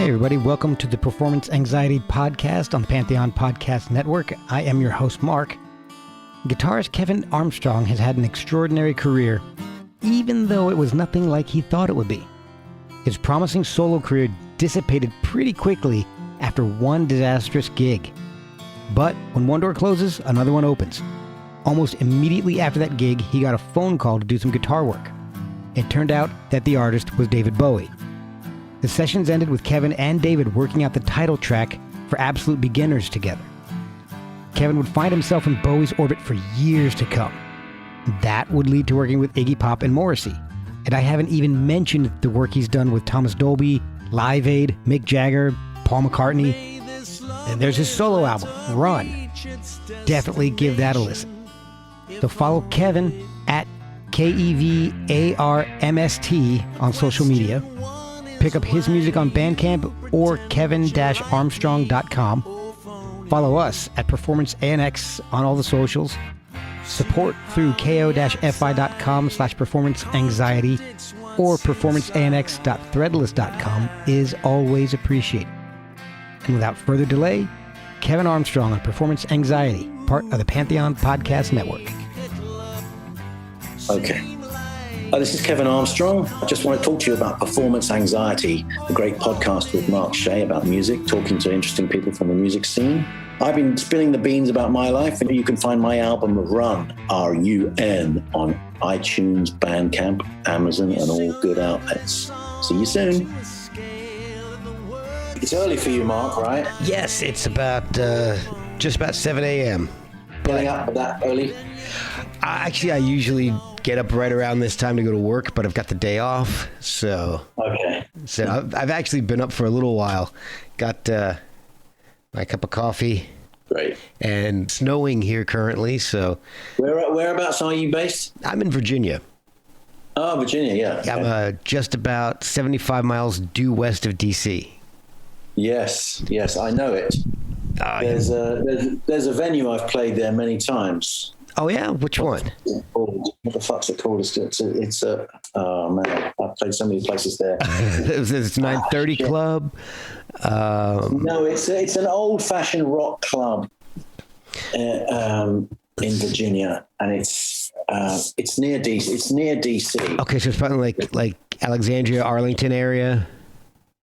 Hey everybody, welcome to the Performance Anxiety Podcast on the Pantheon Podcast Network. I am your host, Mark. Guitarist Kevin Armstrong has had an extraordinary career, even though it was nothing like he thought it would be. His promising solo career dissipated pretty quickly after one disastrous gig. But when one door closes, another one opens. Almost immediately after that gig, he got a phone call to do some guitar work. It turned out that the artist was David Bowie. The sessions ended with Kevin and David working out the title track for Absolute Beginners together. Kevin would find himself in Bowie's orbit for years to come. That would lead to working with Iggy Pop and Morrissey. And I haven't even mentioned the work he's done with Thomas Dolby, Live Aid, Mick Jagger, Paul McCartney. And there's his solo album, Run. Definitely give that a listen. So follow Kevin at KEVARMST on social media. Pick up his music on Bandcamp or kevin-armstrong.com. Follow us at Performance ANX on all the socials. Support through ko-fi.com/performanceanxiety or performanceanx.threadless.com is always appreciated. And without further delay, Kevin Armstrong on Performance Anxiety, part of the Pantheon Podcast Network. Okay. This is Kevin Armstrong. I just want to talk to you about Performance Anxiety, a great podcast with Mark Shea about music, talking to interesting people from the music scene. I've been spilling the beans about my life, and you can find my album Run, R-U-N, on iTunes, Bandcamp, Amazon, and all good outlets. See you soon. It's early for you, Mark, right? Yes, it's about just about 7 a.m. Getting up that early? I usually get up right around this time to go to work, but I've got the day off, so okay. So I've actually been up for a little while. Got my cup of coffee. Great. And snowing here currently, so. Whereabouts are you based? I'm in Virginia. Oh, Virginia, yeah. I'm just about 75 miles due west of D.C. Yes, I know it. There's a venue I've played there many times. Oh yeah, which one? What the fuck's it called? It's a oh man, I've played so many places there. It's 930 Club. No, it's an old-fashioned rock club in Virginia, and it's near DC. It's near DC. Okay, so it's probably like Alexandria, Arlington area.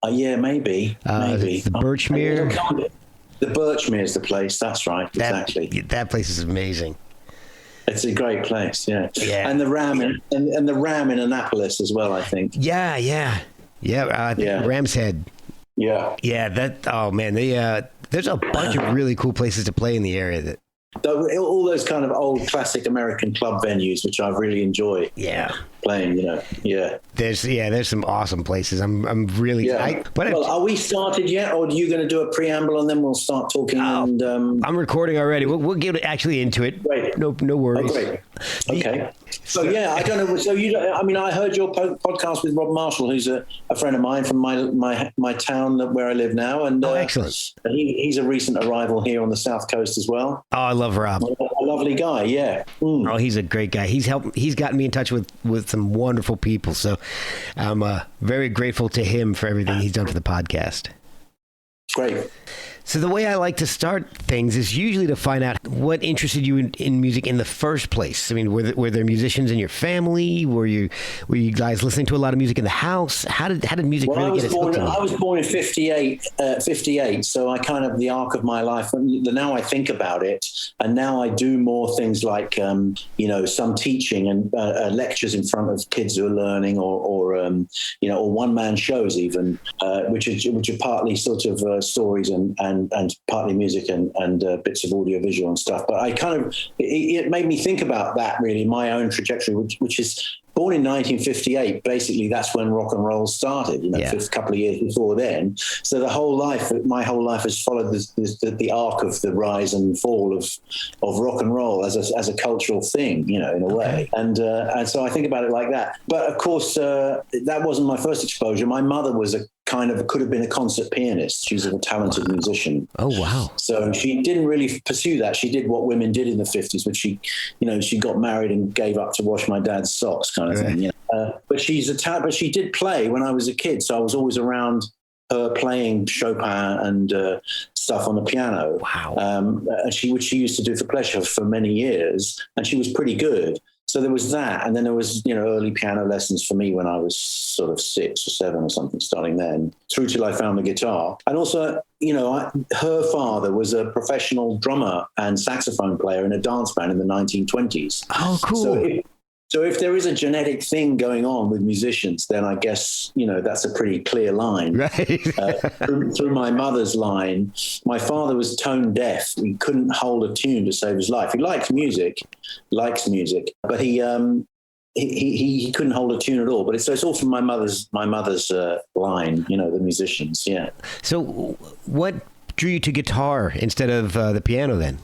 Yeah, maybe. The Birchmere. The Birchmere is the place. That's right. Exactly. That place is amazing. It's a great place, yeah. Yeah. And the Ram and the Ram in Annapolis as well, I think. Yeah. Ram's Head. Yeah. Yeah. Oh man, there's a bunch of really cool places to play in the area. All those kind of old classic American club venues, which I really enjoy. Yeah. Playing, yeah. There's some awesome places. I'm really. Are we started yet, or are you going to do a preamble and then we'll start talking? I'm recording already. We'll get actually into it. Great. No worries. Oh, great. Okay. So I don't know. So I heard your podcast with Rob Marshall, who's a friend of mine from my town where I live now, and excellent. And he's a recent arrival here on the South Coast as well. Oh, I love Rob. A lovely guy. Yeah. Oh, he's a great guy. He's gotten me in touch with some wonderful people. So I'm very grateful to him for everything he's done for the podcast. Great. So the way I like to start things is usually to find out what interested you in music in the first place. I mean, were there musicians in your family? Were you guys listening to a lot of music in the house? How did music really get its hook in you? I was born in 58, so I kind of the arc of my life. Now I think about it, and now I do more things like some teaching and lectures in front of kids who are learning, or one man shows even, which are partly sort of stories and partly music and bits of audio visual and stuff. But I it made me think about that, really, my own trajectory, which is born in 1958. Basically, that's when rock and roll started, a couple of years before then. So my whole life has followed the arc of the rise and fall of rock and roll as a cultural thing, in a way. And so I think about it like that. But of course, that wasn't my first exposure. My mother was could have been a concert pianist. She was a talented musician. Oh, wow. So she didn't really pursue that. She did what women did in the 50s, which she got married and gave up to wash my dad's socks kind of thing. But she did play when I was a kid. So I was always around her playing Chopin and stuff on the piano. Wow. Which she used to do for pleasure for many years, and she was pretty good. So there was that, and then there was, early piano lessons for me when I was sort of 6 or 7 or something, starting then, through till I found the guitar. And also, her father was a professional drummer and saxophone player in a dance band in the 1920s. Oh, cool. So if there is a genetic thing going on with musicians, then I guess, that's a pretty clear line. Right. Through my mother's line, my father was tone deaf. He couldn't hold a tune to save his life. He likes music, but he couldn't hold a tune at all. But it's all from my mother's line, the musicians. Yeah. So what drew you to guitar instead of the piano then?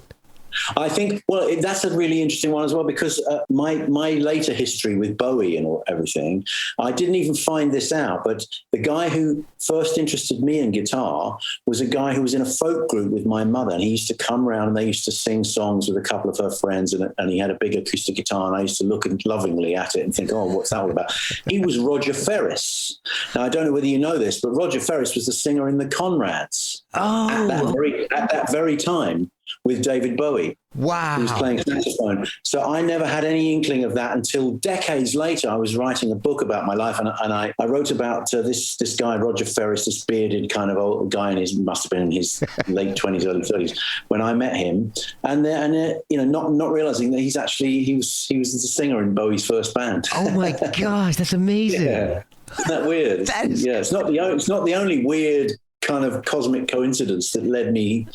I think, well, that's a really interesting one as well, because my later history with Bowie and everything, I didn't even find this out, but the guy who first interested me in guitar was a guy who was in a folk group with my mother, and he used to come around and they used to sing songs with a couple of her friends, and he had a big acoustic guitar, and I used to look lovingly at it and think, oh, what's that all about? He was Roger Ferris. Now, I don't know whether you know this, but Roger Ferris was the singer in the Conrads at that very time, with David Bowie. Wow. He was playing saxophone. So I never had any inkling of that until decades later. I was writing a book about my life, and I wrote about this guy, Roger Ferris, this bearded kind of old guy, must have been in his late 20s, early 30s, when I met him. And not realizing that he was the singer in Bowie's first band. Oh my gosh, that's amazing. Yeah. Isn't that weird? It's not the only weird kind of cosmic coincidence that led me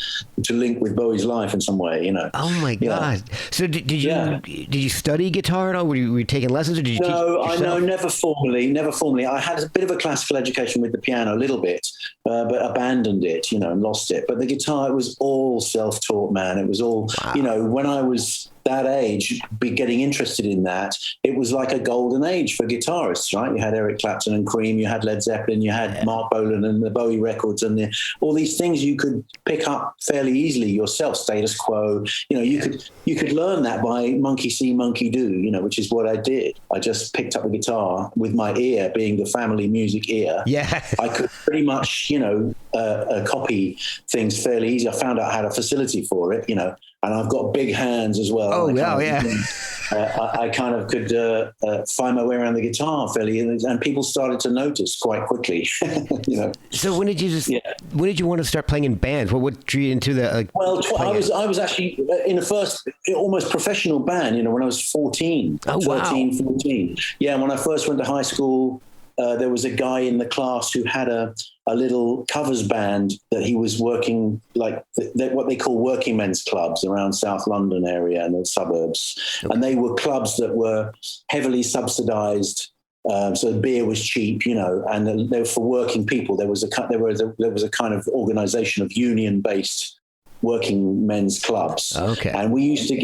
to link with Bowie's life in some way, Oh my God! So did you study guitar at all? Were you taking lessons, or did you teach yourself? Never formally. I had a bit of a classical education with the piano, a little bit, but abandoned it, and lost it. But the guitar, it was all self-taught, man. It was all, when I was that age, be getting interested in that, it was like a golden age for guitarists, right? You had Eric Clapton and Cream, you had Led Zeppelin, you had Mark Bolan and the Bowie records, and all these things you could pick up fairly easily yourself. Status Quo, you could learn that by monkey see, monkey do, which is what I did. I just picked up the guitar with my ear, being the family music ear. Yeah, I could pretty much, copy things fairly easy. I found out I had a facility for it, and I've got big hands as well. Oh, wow, yeah. I kind of could find my way around the guitar fairly, and people started to notice quite quickly. So when did you want to start playing in bands? What drew you into the? I was actually in the first almost professional band. when I was 14, 14. Yeah, when I first went to high school, there was a guy in the class who had a little covers band that he was working, like what they call working men's clubs around South London area and the suburbs. Okay. And they were clubs that were heavily subsidized. So beer was cheap, and they were for working people. There was a kind of organization of union-based working men's clubs. Okay. And we used to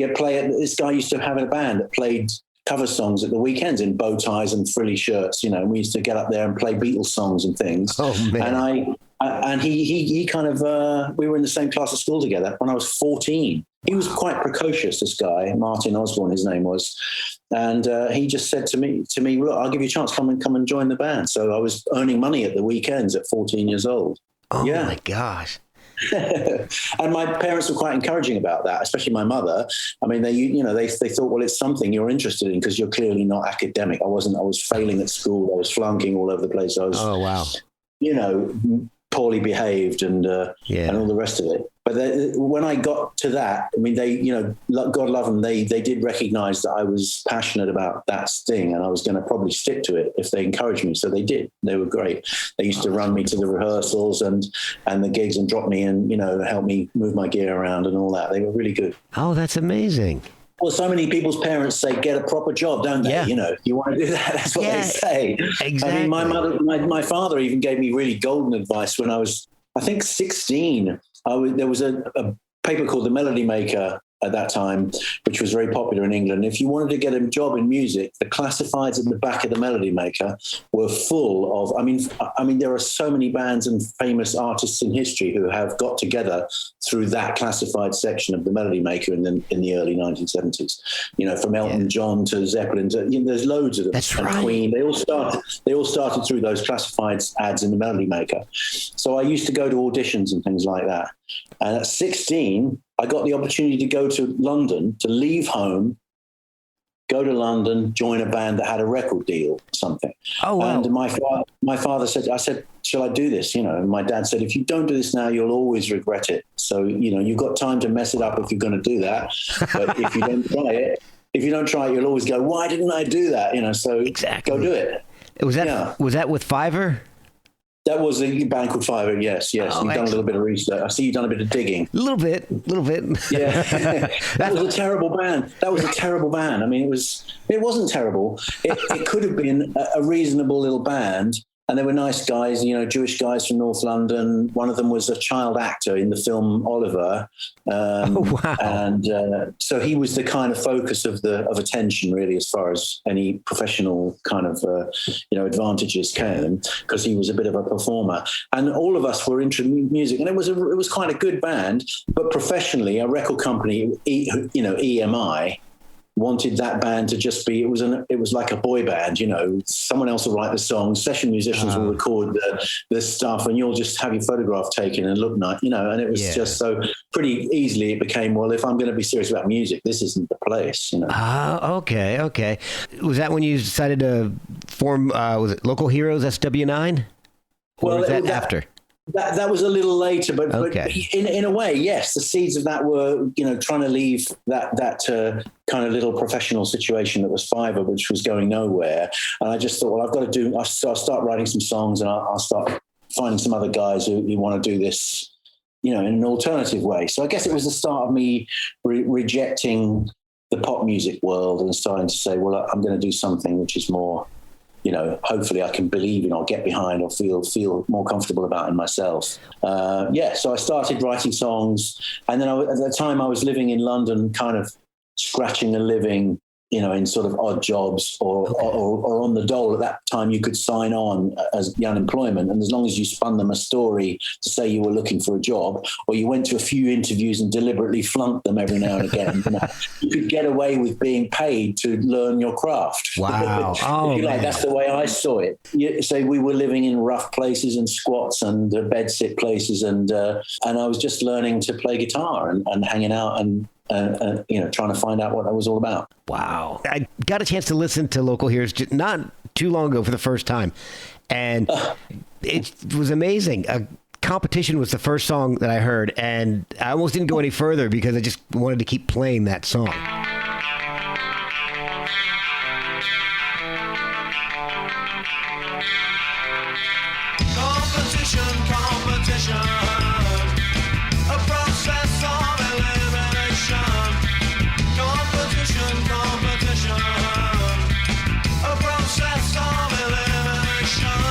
this guy used to have a band that played cover songs at the weekends in bow ties and frilly shirts, and we used to get up there and play Beatles songs and things. Oh, man. And he kind of, we were in the same class at school together when I was 14. He was quite precocious, this guy, Martin Osborne, his name was. And he just said to me, look, I'll give you a chance, come and join the band. So I was earning money at the weekends at 14 years old. Oh, my gosh. And my parents were quite encouraging about that, especially my mother. I mean, they thought, well, it's something you're interested in because you're clearly not academic. I was failing at school. I was flunking all over the place. I was, oh, wow. Poorly behaved and all the rest of it. But when I got to that, I mean, they, God love them, they did recognize that I was passionate about that thing and I was going to probably stick to it if they encouraged me. So they did. They were great. They used to run me to the rehearsals and the gigs and drop me and, help me move my gear around and all that. They were really good. Oh, that's amazing. Well, so many people's parents say, get a proper job, don't they? Yeah. You want to do that. That's what they say. Exactly. I mean, my father even gave me really golden advice when I was, I think, 16. There was a paper called The Melody Maker at that time, which was very popular in England. If you wanted to get a job in music, the classifieds at the back of the Melody Maker were full of, I mean, there are so many bands and famous artists in history who have got together through that classified section of the Melody Maker in the early 1970s. You know, from Elton John to Zeppelin to, you know, there's loads of them. That's and right. Queen, they all started through those classified ads in the Melody Maker. So I used to go to auditions and things like that. And at 16, I got the opportunity to go to London, to leave home, go to London, join a band that had a record deal or something. Oh, wow. And my father said, I said, shall I do this? You know, and my dad said, if you don't do this now, you'll always regret it. So, you know, you've got time to mess it up if you're going to do that. But if you don't try it, you'll always go, why didn't I do that? You know, so Exactly. go do it. Was that with Fiverr? That was a band called Fiverr, yes. Oh, You've done a little bit of research. I see you've done a bit of digging. A little bit. Yeah. That was a terrible band. I mean, it wasn't terrible. It could have been a reasonable little band. And they were nice guys, you know, Jewish guys from North London. One of them was a child actor in the film Oliver. Wow. And so he was the kind of focus of attention, really, as far as any professional kind of, advantages came, because he was a bit of a performer. And all of us were into music. And it was quite a good band. But professionally, a record company, EMI, wanted that band to just be, it was like a boy band, you know, someone else will write the songs, session musicians will record the stuff, and you'll just have your photograph taken and look nice, you know, and it was just so pretty easily it became, well, if I'm going to be serious about music, this isn't the place, you know. Okay. Was that when you decided to form, was it Local Heroes, SW9? Or was that after? That was a little later, but in a way, yes, the seeds of that were, you know, trying to leave that kind of little professional situation that was Fiverr, which was going nowhere. And I just thought, well, I've got to I'll start writing some songs, and I'll start finding some other guys who want to do this, you know, in an alternative way. So I guess it was the start of me rejecting the pop music world and starting to say, well, I'm going to do something which is more, you know, hopefully I can believe in or get behind or feel more comfortable about in myself. So I started writing songs, and then at the time I was living in London, kind of scratching a living, you know, in sort of odd jobs or on the dole. At that time you could sign on as the unemployment, and as long as you spun them a story to say you were looking for a job, or you went to a few interviews and deliberately flunked them every now and again, you could get away with being paid to learn your craft. Wow. That's the way I saw it. So we were living in rough places and squats and bedsit places, and I was just learning to play guitar and hanging out and trying to find out what that was all about. Wow. I got a chance to listen to Local Heroes not too long ago for the first time, and it was amazing. Competition was the first song that I heard, and I almost didn't go any further because I just wanted to keep playing that song. Competition. A process of elimination. Competition. A process of elimination.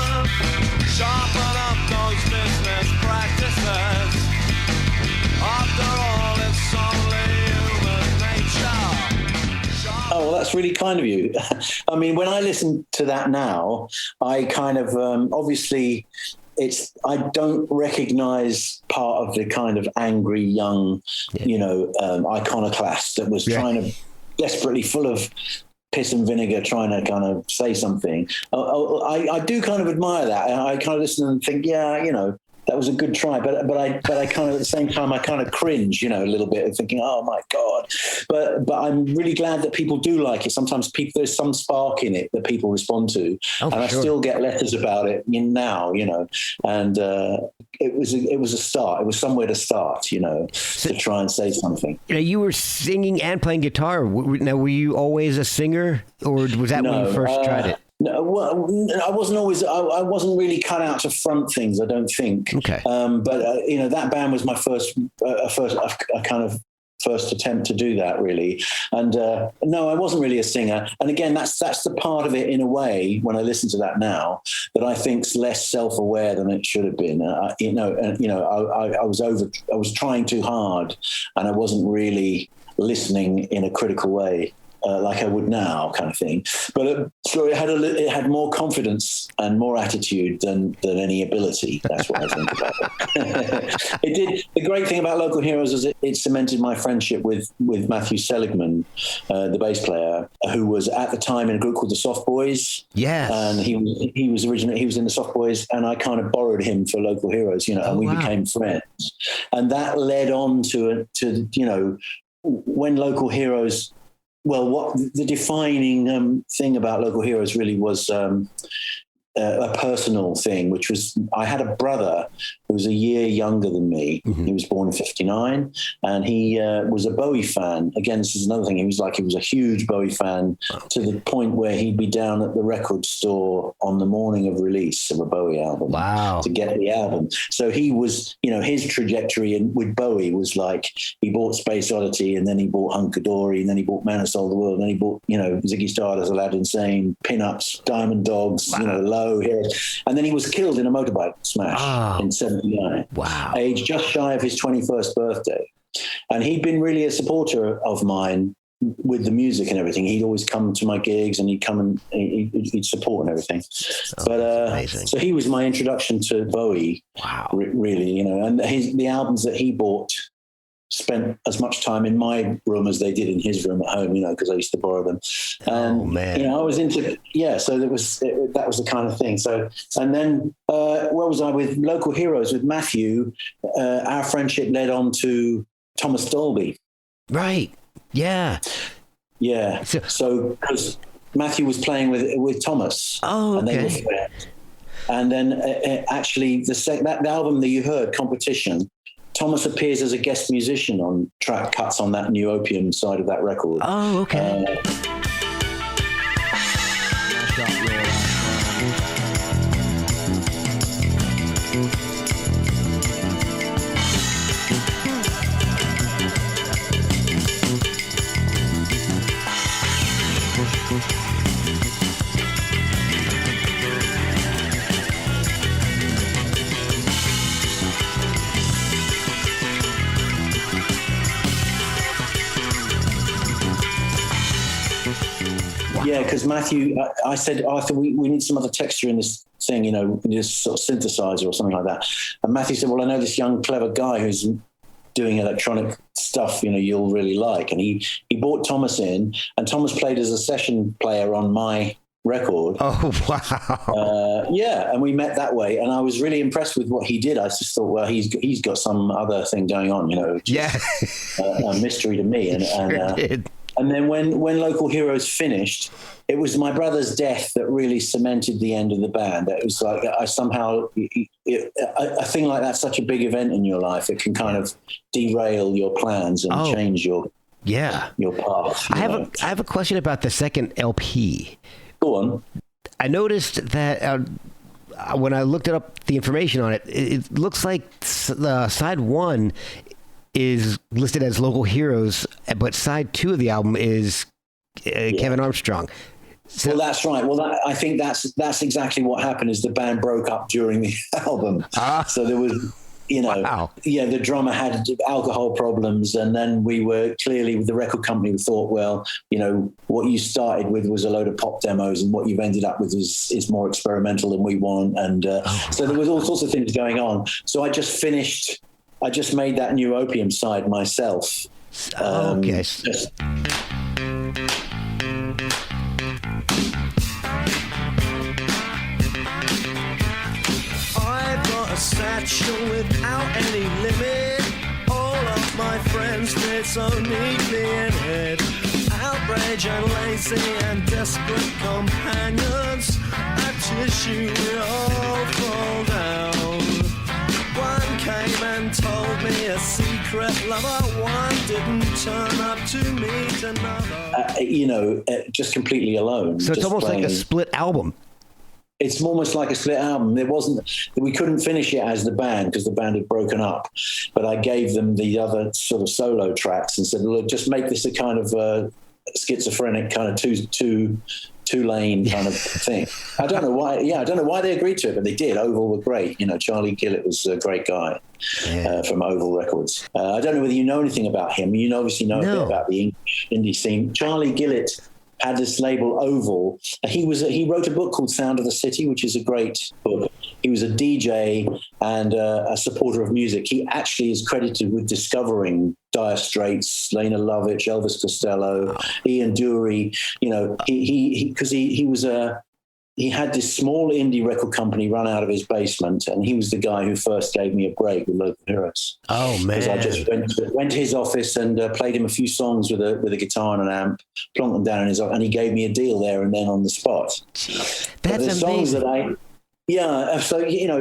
Sharpen up those business practices. After all, it's only human nature. Oh, well, that's really kind of you. I mean, when I listen to that now, I kind of obviously I don't recognize part of the kind of angry young, iconoclast that was trying to desperately full of piss and vinegar, trying to kind of say something. I do kind of admire that. I kind of listen and think, that was a good try, but I kind of at the same time I kind of cringe, a little bit, thinking, oh my God. But I'm really glad that people do like it. Sometimes there's some spark in it that people respond to, I still get letters about it now, and it was a start. It was somewhere to start, to try and say something. You were singing and playing guitar. Now, were you always a singer, or was that when you first tried it? No, well, I wasn't really cut out to front things, I don't think. Okay. But that band was my first kind of first attempt to do that, really. And no, I wasn't really a singer. And again, that's the part of it, in a way, when I listen to that now, that I think's less self-aware than it should have been. I was trying too hard, and I wasn't really listening in a critical way. Like I would now, kind of thing. But so it had more confidence and more attitude than any ability. That's what I think about it. It did. The great thing about Local Heroes is it cemented my friendship with Matthew Seligman, the bass player, who was at the time in a group called the Soft Boys. Yes. And he was in the Soft Boys, and I kind of borrowed him for Local Heroes, and we became friends. And that led on to when Local Heroes. Well, what the defining thing about Local Heroes really was a personal thing, which was I had a brother who was a year younger than me. Mm-hmm. He was born in 59, and he was a Bowie fan. Again, this is another thing. He was a huge Bowie fan to the point where he'd be down at the record store on the morning of release of a Bowie album to get the album. So he was, his trajectory with Bowie was like he bought Space Oddity, and then he bought Hunky Dory, and then he bought Man Who Sold the World, and then he bought, Ziggy Stardust, Aladdin Sane, Pin-Ups, Diamond Dogs, Low Heroes. And then he was killed in a motorbike smash in 79. Wow. Age just shy of his 21st birthday. And he'd been really a supporter of mine with the music and everything. He'd always come to my gigs, and he'd come and he'd support and everything. So he was my introduction to Bowie. Wow. Really, and the albums that he bought spent as much time in my room as they did in his room at home, because I used to borrow them. And, I was into, so that was the kind of thing. So, and then where was I with Local Heroes with Matthew? Our friendship led on to Thomas Dolby. Right. Yeah. Yeah. So because Matthew was playing with Thomas. Oh, okay. And they were friends. And then actually that album that you heard, Competition, Thomas appears as a guest musician on track cuts on that New Opium side of that record. Oh, okay. Yeah, because Matthew, I said, Arthur, we need some other texture in this thing, this sort of synthesizer or something like that. And Matthew said, well, I know this young, clever guy who's doing electronic stuff, you'll really like. And he brought Thomas in, and Thomas played as a session player on my record. Oh, wow. Yeah, and we met that way, and I was really impressed with what he did. I just thought, well, he's got some other thing going on, just, a mystery to me. And then when Local Heroes finished, it was my brother's death that really cemented the end of the band. It was like a thing like that's such a big event in your life. It can kind of derail your plans and change your path. I have a question about the second LP. Go on. I noticed that when I looked up the information on it, it looks like the side one is listed as Local Heroes, but side 2 of the album is Kevin Armstrong. So, well, that's right. Well, I think that's exactly what happened. Is the band broke up during the album, so there was, the drummer had alcohol problems, and then we were clearly with the record company. We thought, well, what you started with was a load of pop demos, and what you've ended up with is more experimental than we want, and so there was all sorts of things going on. So I just made that New Opium side myself. Okay. I've got a satchel without any limit. All of my friends fit so neatly in it. Outrage and lazy and desperate companions. A tissue we all fall down. One came and told me a secret lover. One didn't turn up to meet another. Just completely alone. So it's almost like a split album. It's almost like a split album. We couldn't finish it as the band because the band had broken up. But I gave them the other sort of solo tracks and said, look, just make this a kind of schizophrenic kind of two-lane kind of thing. I don't know why. Yeah, I don't know why they agreed to it, but they did. Oval were great. You know, Charlie Gillett was a great guy from Oval Records. I don't know whether you know anything about him. You obviously know a bit about the English indie scene. Charlie Gillett had this label Oval. He wrote a book called Sound of the City, which is a great book. He was a DJ and a supporter of music. He actually is credited with discovering Dire Straits, Lena Lovitch, Elvis Costello, Ian Dury. You know, he had this small indie record company run out of his basement, and he was the guy who first gave me a break with Local Heroes. Oh man! Because I just went to his office and played him a few songs with a guitar and an amp, plonked them down in his office, and he gave me a deal there and then on the spot. That's amazing. Songs that so, you know,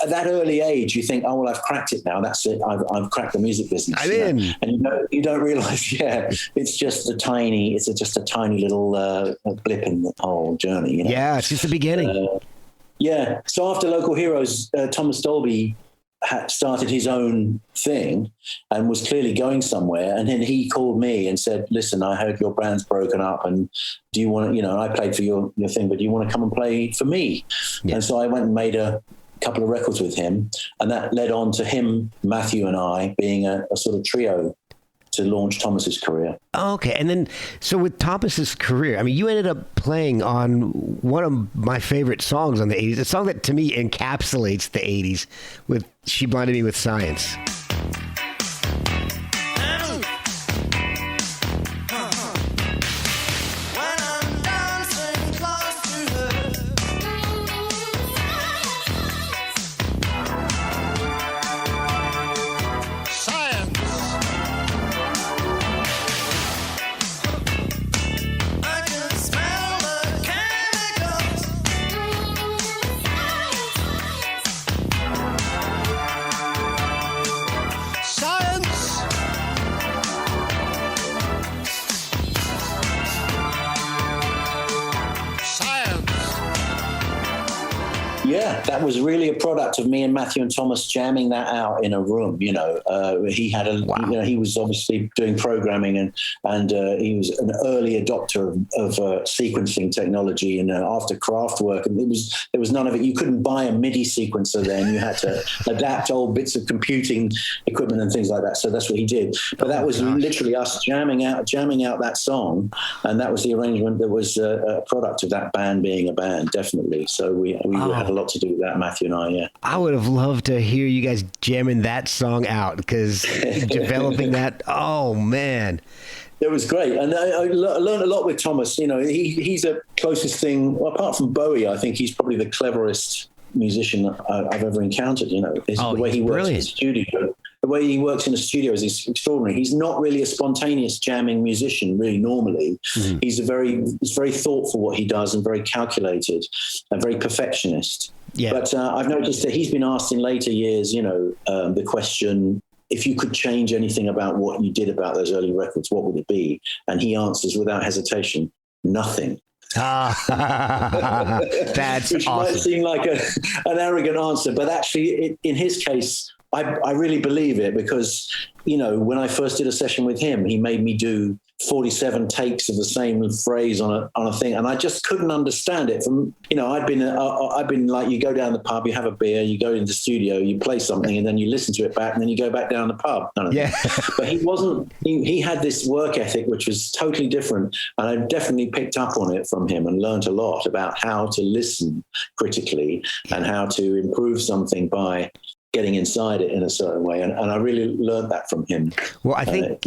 at that early age, you think, oh, well, I've cracked it now. That's it. I've cracked the music business. I'm in. And you don't realize, it's just a tiny little blip in the whole journey. You know? Yeah, it's just the beginning. So after Local Heroes, Thomas Dolby started his own thing and was clearly going somewhere. And then he called me and said, listen, I heard your band's broken up, and do you want to, you know, I played for your thing, but do you want to come and play for me? Yeah. And so I went and made a couple of records with him, and that led on to him, Matthew and I being a sort of trio to launch Thomas's career. Okay. And then, so with Thomas's career, I mean, you ended up playing on one of my favorite songs on the 80s, a song that to me encapsulates the 80s with She Blinded Me with Science. Yeah, that was really a product of me and Matthew and Thomas jamming that out in a room. You know, he had you know, he was obviously doing programming and he was an early adopter of sequencing technology. And after Kraftwerk, and there was none of it. You couldn't buy a MIDI sequencer then. You had to adapt old bits of computing equipment and things like that. So that's what he did. But that was literally us jamming out that song, and that was the arrangement that was a product of that band being a band, definitely. So we had a lot to do with that, Matthew and I. Yeah, I would have loved to hear you guys jamming that song out, because developing that, oh man, it was great. And I learned a lot with Thomas. You know, he's the closest thing, well, apart from Bowie, I think he's probably the cleverest musician I've ever encountered. You know, the way he works in the studio. The way he works in the studio is extraordinary. He's not really a spontaneous jamming musician, really, normally. Mm-hmm. He's very thoughtful what he does, and very calculated and very perfectionist. Yeah. But I've noticed that he's been asked in later years, you know, the question, if you could change anything about what you did about those early records, what would it be? And he answers without hesitation, nothing. That's Which awesome. Might seem like an arrogant answer, but actually in his case, I really believe it, because, you know, when I first did a session with him, he made me do 47 takes of the same phrase on a thing, and I just couldn't understand it. From, you know, I've been like, you go down the pub, you have a beer, you go into the studio, you play something, and then you listen to it back, and then you go back down the pub. Yeah. But he wasn't. He had this work ethic which was totally different, and I definitely picked up on it from him and learned a lot about how to listen critically and how to improve something by getting inside it in a certain way. And I really learned that from him. Well, I think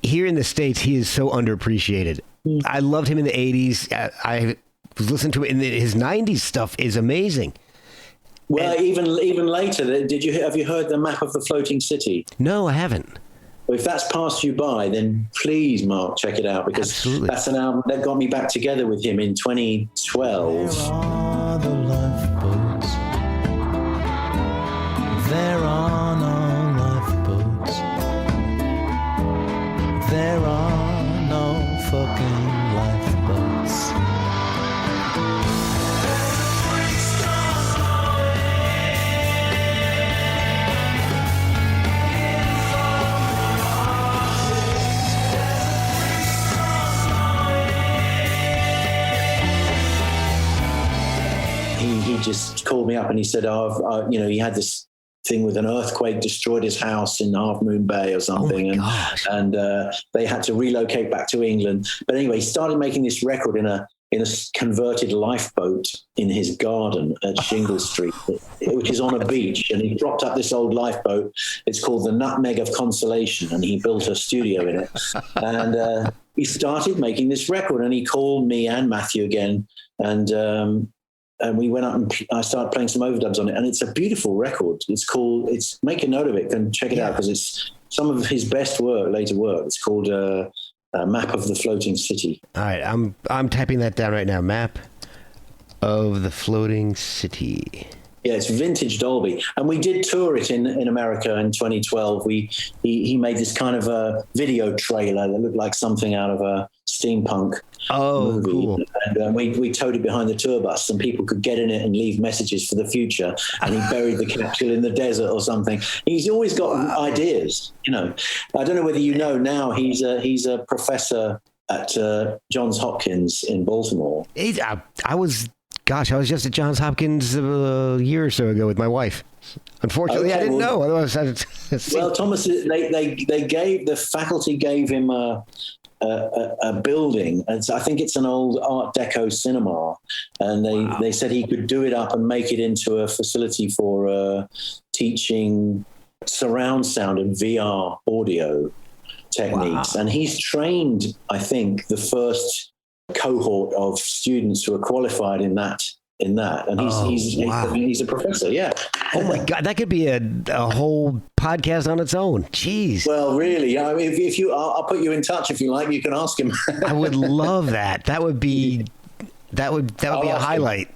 here in the States, he is so underappreciated. I loved him in the 80s. I was listening to it in his 90s stuff is amazing. Well, even later, have you heard the Map of the Floating City? No, I haven't. Well, if that's passed you by, then please, Mark, check it out, because that's an album that got me back together with him in 2012. There are the lifeboats. There are no lifeboats. There are no fucking lifeboats. just called me up and he said, you know, he had this thing with an earthquake destroyed his house in Half Moon Bay or something. And they had to relocate back to England. But anyway, he started making this record in a converted lifeboat in his garden at Shingle Street, which is on a beach. And he dropped up this old lifeboat. It's called the Nutmeg of Consolation. And he built a studio in it. And he started making this record, and he called me and Matthew again. And we went up and I started playing some overdubs on it. And it's a beautiful record. Make a note of it and check it out, because it's some of his best later work. It's called Map of the Floating City. All right, I'm typing that down right now. Map of the Floating City. Yeah, it's vintage Dolby, and we did tour it in America in 2012. He made this kind of a video trailer that looked like something out of a steampunk movie. Cool. And we towed it behind the tour bus, and people could get in it and leave messages for the future. And he buried the capsule in the desert or something. He's always got ideas, you know. I don't know whether you know now. He's a professor at Johns Hopkins in Baltimore. I was just at Johns Hopkins a year or so ago with my wife. Unfortunately, I didn't know. Otherwise, well, Thomas, the faculty gave him a building, and I think it's an old Art Deco cinema, and they said he could do it up and make it into a facility for teaching surround sound and VR audio techniques. And he's trained, I think, the first cohort of students who are qualified in that, and he's a professor. Yeah. Oh my God, that could be a whole podcast on its own. Jeez. Well, really, I mean, if you, I'll put you in touch if you like. You can ask him. I would love that. That would be a highlight.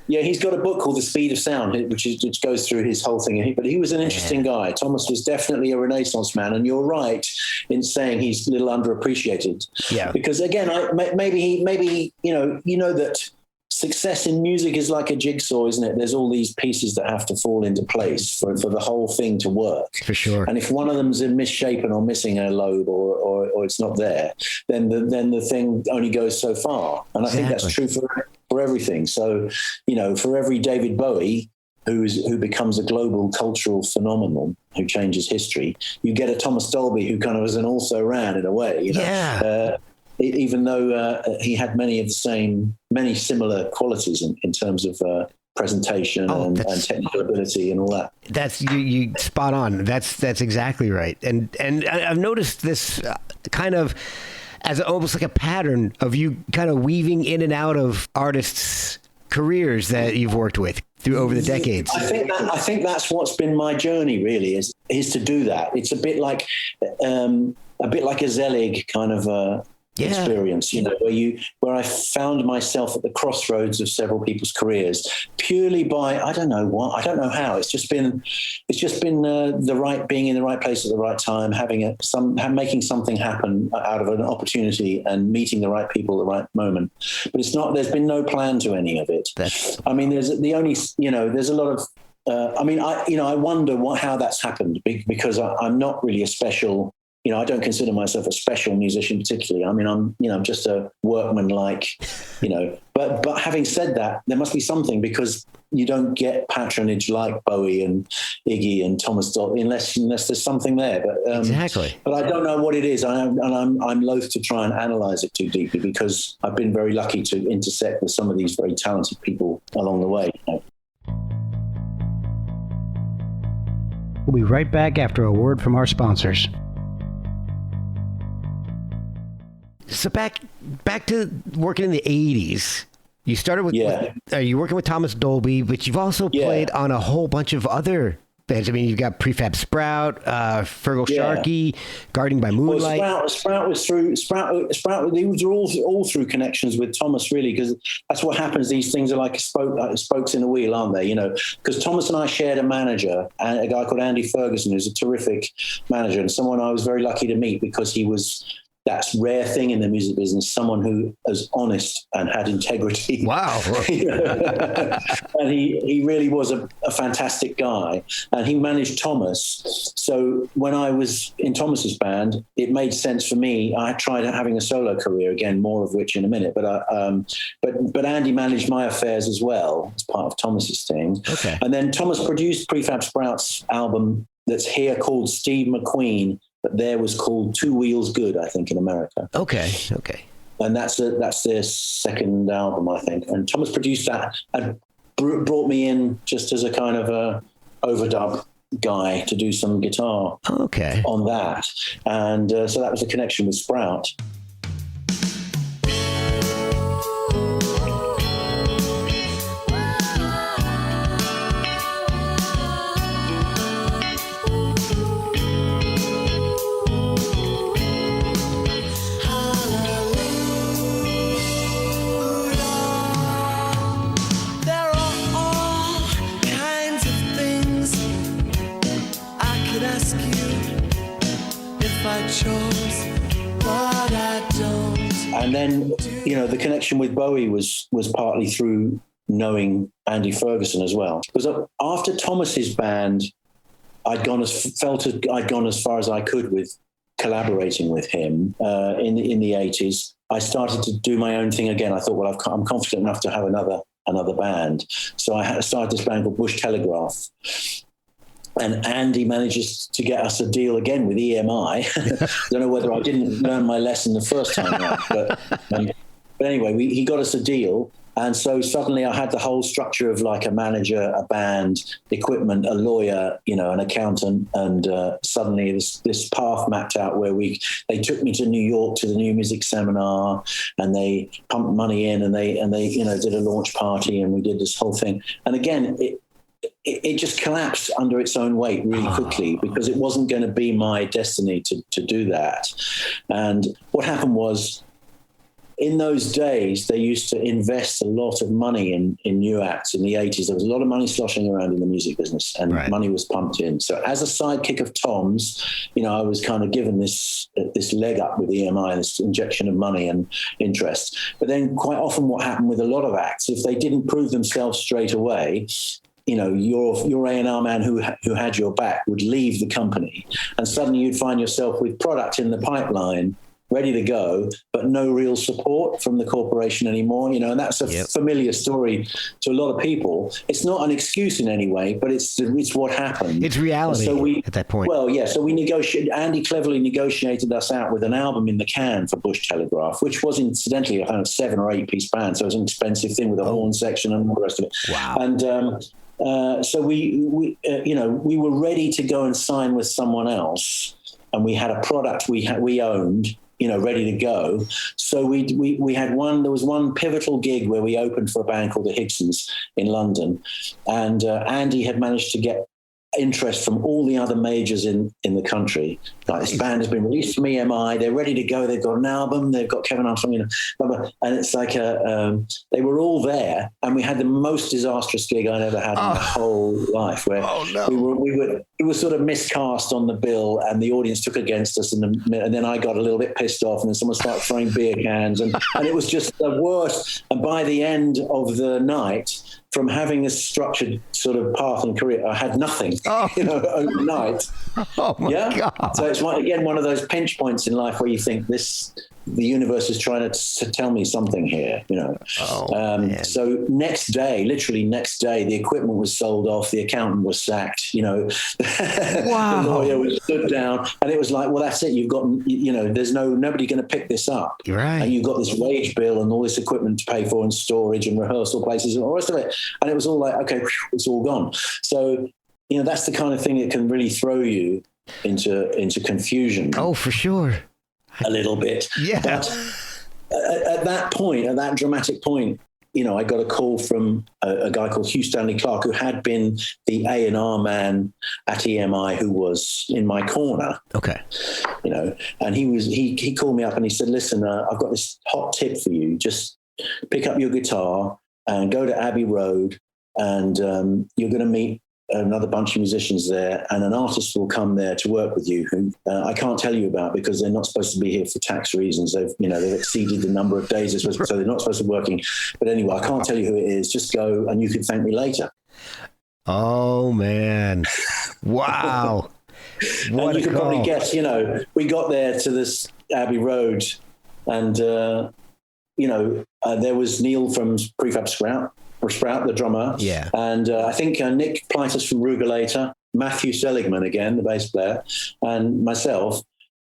Yeah, he's got a book called The Speed of Sound, which goes through his whole thing. But he was an interesting guy. Thomas was definitely a Renaissance man, and you're right in saying he's a little underappreciated. Yeah. Because again, maybe you know that success in music is like a jigsaw, isn't it? There's all these pieces that have to fall into place for the whole thing to work. For sure. And if one of them's misshapen or missing a lobe or it's not there, then the thing only goes so far. And I think that's true for everything. So, you know, for every David Bowie who becomes a global cultural phenomenon, who changes history, you get a Thomas Dolby who kind of is an also-ran in a way. You know? Yeah. Even though he had many similar qualities in terms of presentation and technical ability and all that. That's you spot on. That's exactly right. And I've noticed this kind of as almost like a pattern of you kind of weaving in and out of artists' careers that you've worked with over the decades. I think that's what's been my journey really is to do that. It's a bit like a Zelig kind of experience, you know, where I found myself at the crossroads of several people's careers purely by I don't know how. It's just been the right, being in the right place at the right time, making something happen out of an opportunity and meeting the right people at the right moment. But there's been no plan to any of it. There's a lot of I wonder how that's happened, because I'm not really a special. You know, I don't consider myself a special musician particularly. I mean, I'm just a workman, but having said that, there must be something, because you don't get patronage like Bowie and Iggy and Thomas Dolby unless there's something there. But exactly. But I don't know what it is. I'm loath to try and analyze it too deeply, because I've been very lucky to intersect with some of these very talented people along the way. You know? We'll be right back after a word from our sponsors. So back to working in the 80s. You started with you're working with Thomas Dolby, but you've also played on a whole bunch of other bands. I mean, you've got Prefab Sprout, Fergal Sharkey, Guarding by Moonlight. Well, Sprout was through Sprout. They were all through connections with Thomas, really, because that's what happens. These things are like spokes in a wheel, aren't they? You know, because Thomas and I shared a manager, and a guy called Andy Ferguson, who's a terrific manager, and someone I was very lucky to meet, because he was that's rare thing in the music business, someone who is honest and had integrity. Wow. And he really was a fantastic guy. And he managed Thomas. So when I was in Thomas's band, it made sense for me. I tried having a solo career, again, more of which in a minute. But Andy managed my affairs as well as part of Thomas's thing. Okay. And then Thomas produced Prefab Sprout's album that's here called Steve McQueen, but there was called Two Wheels Good, I think, in America. Okay. And that's their second album, I think. And Thomas produced that and brought me in just as a kind of a overdub guy to do some guitar on that. And so that was a connection with Sprout. And then, the connection with Bowie was partly through knowing Andy Ferguson as well. Because after Thomas's band, I'd gone as far as I could with collaborating with him in the 80s. I started to do my own thing again. I thought, well, I'm confident enough to have another band. So I started this band called Bush Telegraph. And Andy manages to get us a deal again with EMI. I don't know whether I didn't learn my lesson the first time around, but anyway, he got us a deal. And so suddenly I had the whole structure of like a manager, a band, equipment, a lawyer, an accountant. And suddenly this path mapped out where they took me to New York to the New Music Seminar, and they pumped money in, and they did a launch party, and we did this whole thing. And again, it just collapsed under its own weight really quickly, because it wasn't going to be my destiny to do that. And what happened was, in those days, they used to invest a lot of money in new acts in the 80s. There was a lot of money sloshing around in the music business, and money was pumped in. So as a sidekick of Tom's, I was kind of given this leg up with EMI, this injection of money and interest. But then quite often what happened with a lot of acts, if they didn't prove themselves straight away, your A&R man who had your back would leave the company, and suddenly you'd find yourself with product in the pipeline ready to go, but no real support from the corporation anymore. And that's a familiar story to a lot of people. It's not an excuse in any way, but it's what happened. It's reality at that point. Well, yeah. So we negotiated. Andy cleverly negotiated us out with an album in the can for Bush Telegraph, which was incidentally a kind of 7 or 8 piece band. So it was an expensive thing with a horn section and all the rest of it. Wow. And so we were ready to go and sign with someone else, and we had a product we owned, ready to go. So we had there was one pivotal gig where we opened for a band called the Higsons in London, and Andy had managed to get interest from all the other majors in the country. Like, this band has been released from EMI, they're ready to go, they've got an album, they've got Kevin Armstrong, and it's like they were all there, and we had the most disastrous gig I'd ever had in my whole life, where we were sort of miscast on the bill, and the audience took against us, and then I got a little bit pissed off, and then someone started throwing beer cans, and it was just the worst. And by the end of the night, from having this structured sort of path and career, I had nothing, overnight. Oh my God. So it's one of those pinch points in life where you think the universe is trying to tell me something here, So literally next day, the equipment was sold off, the accountant was sacked, Wow. The lawyer was stood down, and it was like, well, that's it. You've got, there's nobody going to pick this up. Right. And you've got this wage bill and all this equipment to pay for, and storage and rehearsal places and all the rest of it. And it was all like, okay, it's all gone. So, that's the kind of thing that can really throw you into confusion. Oh, for sure. A little bit. Yeah. But at that dramatic point, I got a call from a guy called Hugh Stanley Clark, who had been the A&R man at EMI, who was in my corner. Okay. And he called me up and he said, listen, I've got this hot tip for you. Just pick up your guitar and go to Abbey Road, and you're going to meet another bunch of musicians there, and an artist will come there to work with you who I can't tell you about because they're not supposed to be here for tax reasons. They've exceeded the number of days they're supposed to, so they're not supposed to be working. But anyway, I can't tell you who it is. Just go and you can thank me later. Oh, man. Wow. What and you can probably guess, we got there to this Abbey Road and, there was Neil from Prefab Sprout, the drummer. Yeah. And I think Nick Plytus from Rugulator, Matthew Seligman again, the bass player, and myself.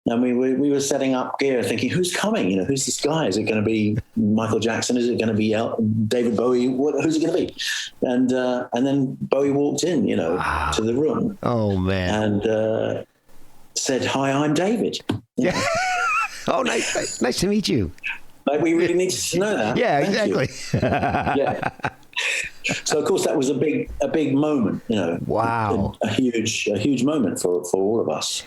And we were setting up gear thinking, who's coming? Who's this guy? Is it going to be Michael Jackson? Is it going to be David Bowie? Who's it going to be? And then Bowie walked in, to the room. Oh, man. And said, hi, I'm David. Yeah. Oh, nice to meet you. Like, we really needed to know that. Yeah, Thank exactly. Yeah. So, of course, that was a big moment, Wow. A huge moment for all of us.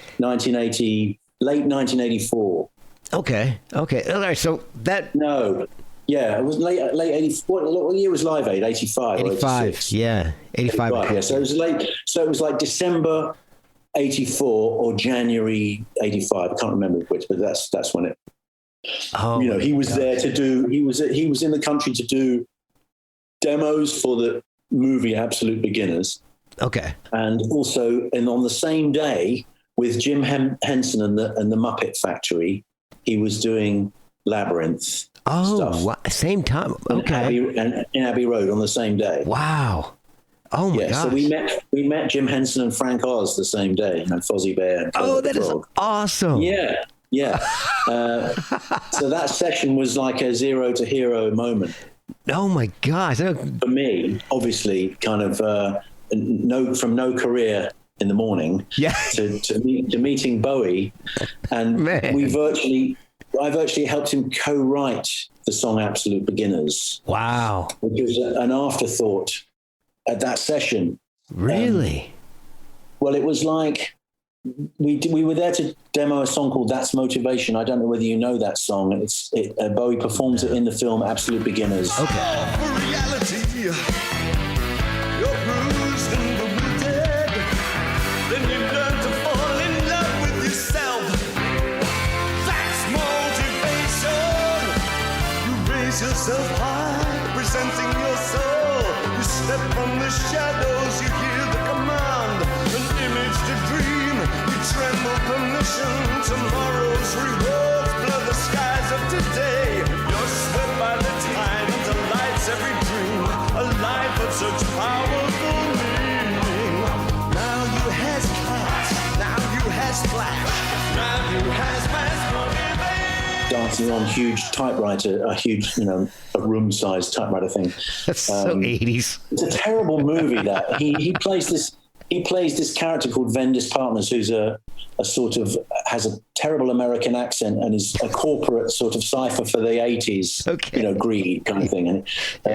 Late 1984. Okay. All right. So that. No. Yeah, it was late 84. What year was Live Aid? 85 or 86? Yeah. 85. Yeah, so it was late. So it was like December 84 or January 85. I can't remember which, but that's when it. Oh, he was there to do. He was in the country to do demos for the movie Absolute Beginners. Okay. And also, on the same day with Jim Henson and the Muppet Factory, he was doing Labyrinth. Oh, same time. Okay. In Abbey Road on the same day. Wow. Oh my gosh. So we met Jim Henson and Frank Oz the same day, Fozzie Bear. And oh, that is awesome. Yeah. So that session was like a zero to hero moment. Oh my gosh. For me, obviously, kind of from no career in the morning to meeting Bowie, and I virtually helped him co-write the song Absolute Beginners. Wow. Which was an afterthought at that session. Really? Well, it was like we were there to demo a song called That's Motivation. I don't know whether you know that song. Bowie performs it in the film Absolute Beginners. Okay. For reality, you're bruised and bewildered. Then you learn to fall in love with yourself. That's motivation. You raise yourself high, presenting your soul. You step from the shadows, you hear the command, an image to dream. You tremble permission, tomorrow's rewards blur the skies of today. You're swept by the tide that lights every dream, a life of such powerful meaning. Now you has class, now you has flash, now you has mass motivation. Dancing on huge typewriter, a huge, a room-sized typewriter thing. That's so 80s. It's a terrible movie that he plays this. He plays this character called Vendis Partners, who's a sort of has a terrible American accent and is a corporate sort of cipher for the 80s, greed kind of thing. And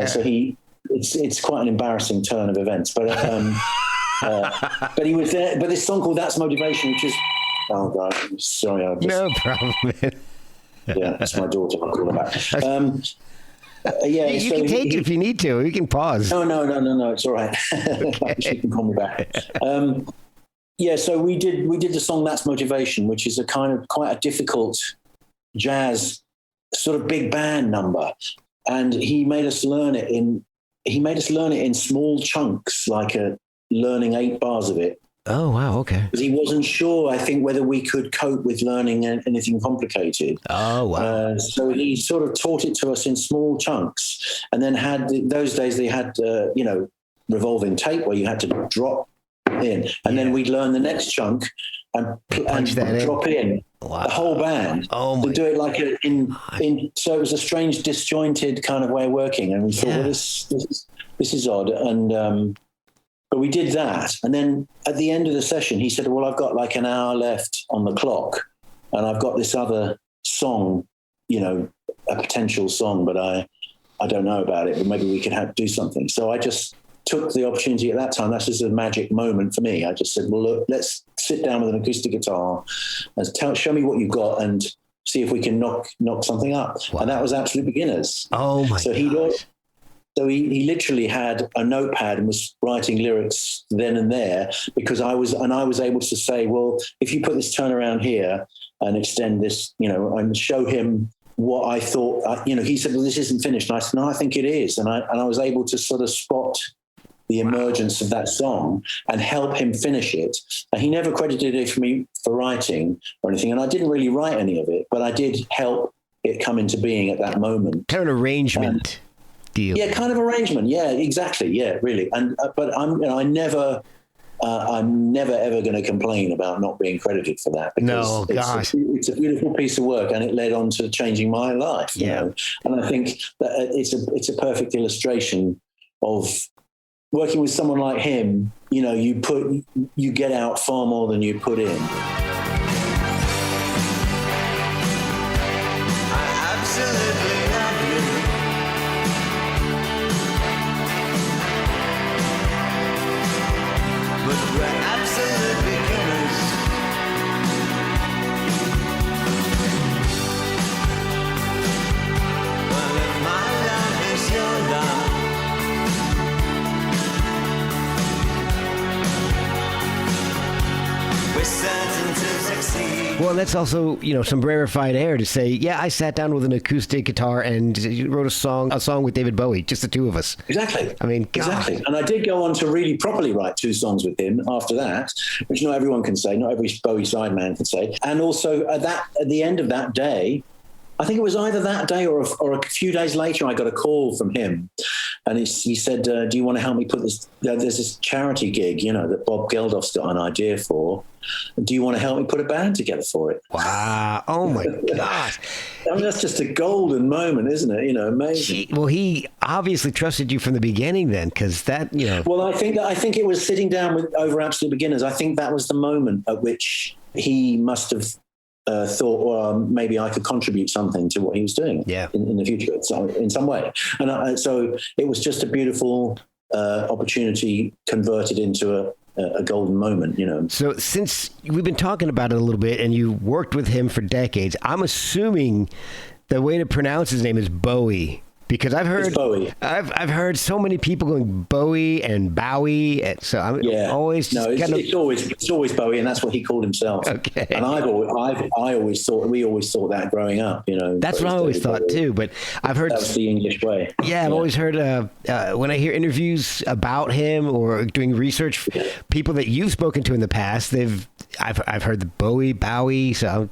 so it's quite an embarrassing turn of events. But but he was there. But this song called That's Motivation, which is God, sorry, no problem. Yeah, that's my daughter. I'll call her back. You can take it if you need to. You can pause. No. It's all right. She can call me back. So we did the song That's Motivation, which is a kind of quite a difficult jazz sort of big band number, and he made us learn it in small chunks, like learning 8 bars of it. Oh, wow. Okay. Because he wasn't sure, I think, whether we could cope with learning anything complicated. Oh, wow. So he sort of taught it to us in small chunks, and then those days they had, revolving tape where you had to drop in, and then we'd learn the next chunk and drop in the whole band. Oh, to do it like so it was a strange, disjointed kind of way of working, and we thought, well, this is odd, and but we did that. And then at the end of the session, he said, well, I've got like an hour left on the clock, and I've got this other song, a potential song, but I don't know about it, but maybe we could do something. So I just took the opportunity at that time. That's just a magic moment for me. I just said, well, look, let's sit down with an acoustic guitar and show me what you've got and see if we can knock something up. Wow. And that was Absolute Beginners. Oh my God. So he literally had a notepad and was writing lyrics then and there, because I was able to say, well, if you put this turnaround here and extend this, and show him what I thought, he said, well, this isn't finished. And I said, no, I think it is. And I was able to sort of spot the emergence of that song and help him finish it. And he never credited it for me for writing or anything. And I didn't really write any of it, but I did help it come into being at that moment. Kind of an arrangement deal. Yeah, kind of arrangement. Yeah, exactly. Yeah, really. And but I'm never ever going to complain about not being credited for that. No, gosh, it's a beautiful piece of work, and it led on to changing my life. Yeah, and I think that it's a perfect illustration of working with someone like him. You get out far more than you put in. Well, that's also, some rarefied air to say, yeah, I sat down with an acoustic guitar and wrote a song with David Bowie, just the two of us. Exactly. I mean, God. Exactly. And I did go on to really properly write 2 songs with him after that, which not everyone can say, not every Bowie sideman can say. And also at the end of that day, I think it was either that day or a few days later, I got a call from him. And he said, do you want to help me put this, there's this charity gig, that Bob Geldof's got an idea for. Do you want to help me put a band together for it? Wow. Oh my gosh. I mean, that's just a golden moment, isn't it? Amazing. Well, he obviously trusted you from the beginning then, because that, Well, I think it was sitting down over Absolute Beginners. I think that was the moment at which he must have thought, well, maybe I could contribute something to what he was doing in the future in some way. And so it was just a beautiful opportunity converted into a golden moment, So since we've been talking about it a little bit and you worked with him for decades, I'm assuming the way to pronounce his name is Bowie. Because I've heard Bowie. I've heard so many people going Bowie and Bowie, and so I'm always just it's always Bowie, and that's what he called himself. Okay. And we always thought that growing up, That's what I always thought too. But I've heard that's the English way. Yeah, I've always heard when I hear interviews about him or doing research, people that you've spoken to in the past, I've heard the Bowie, so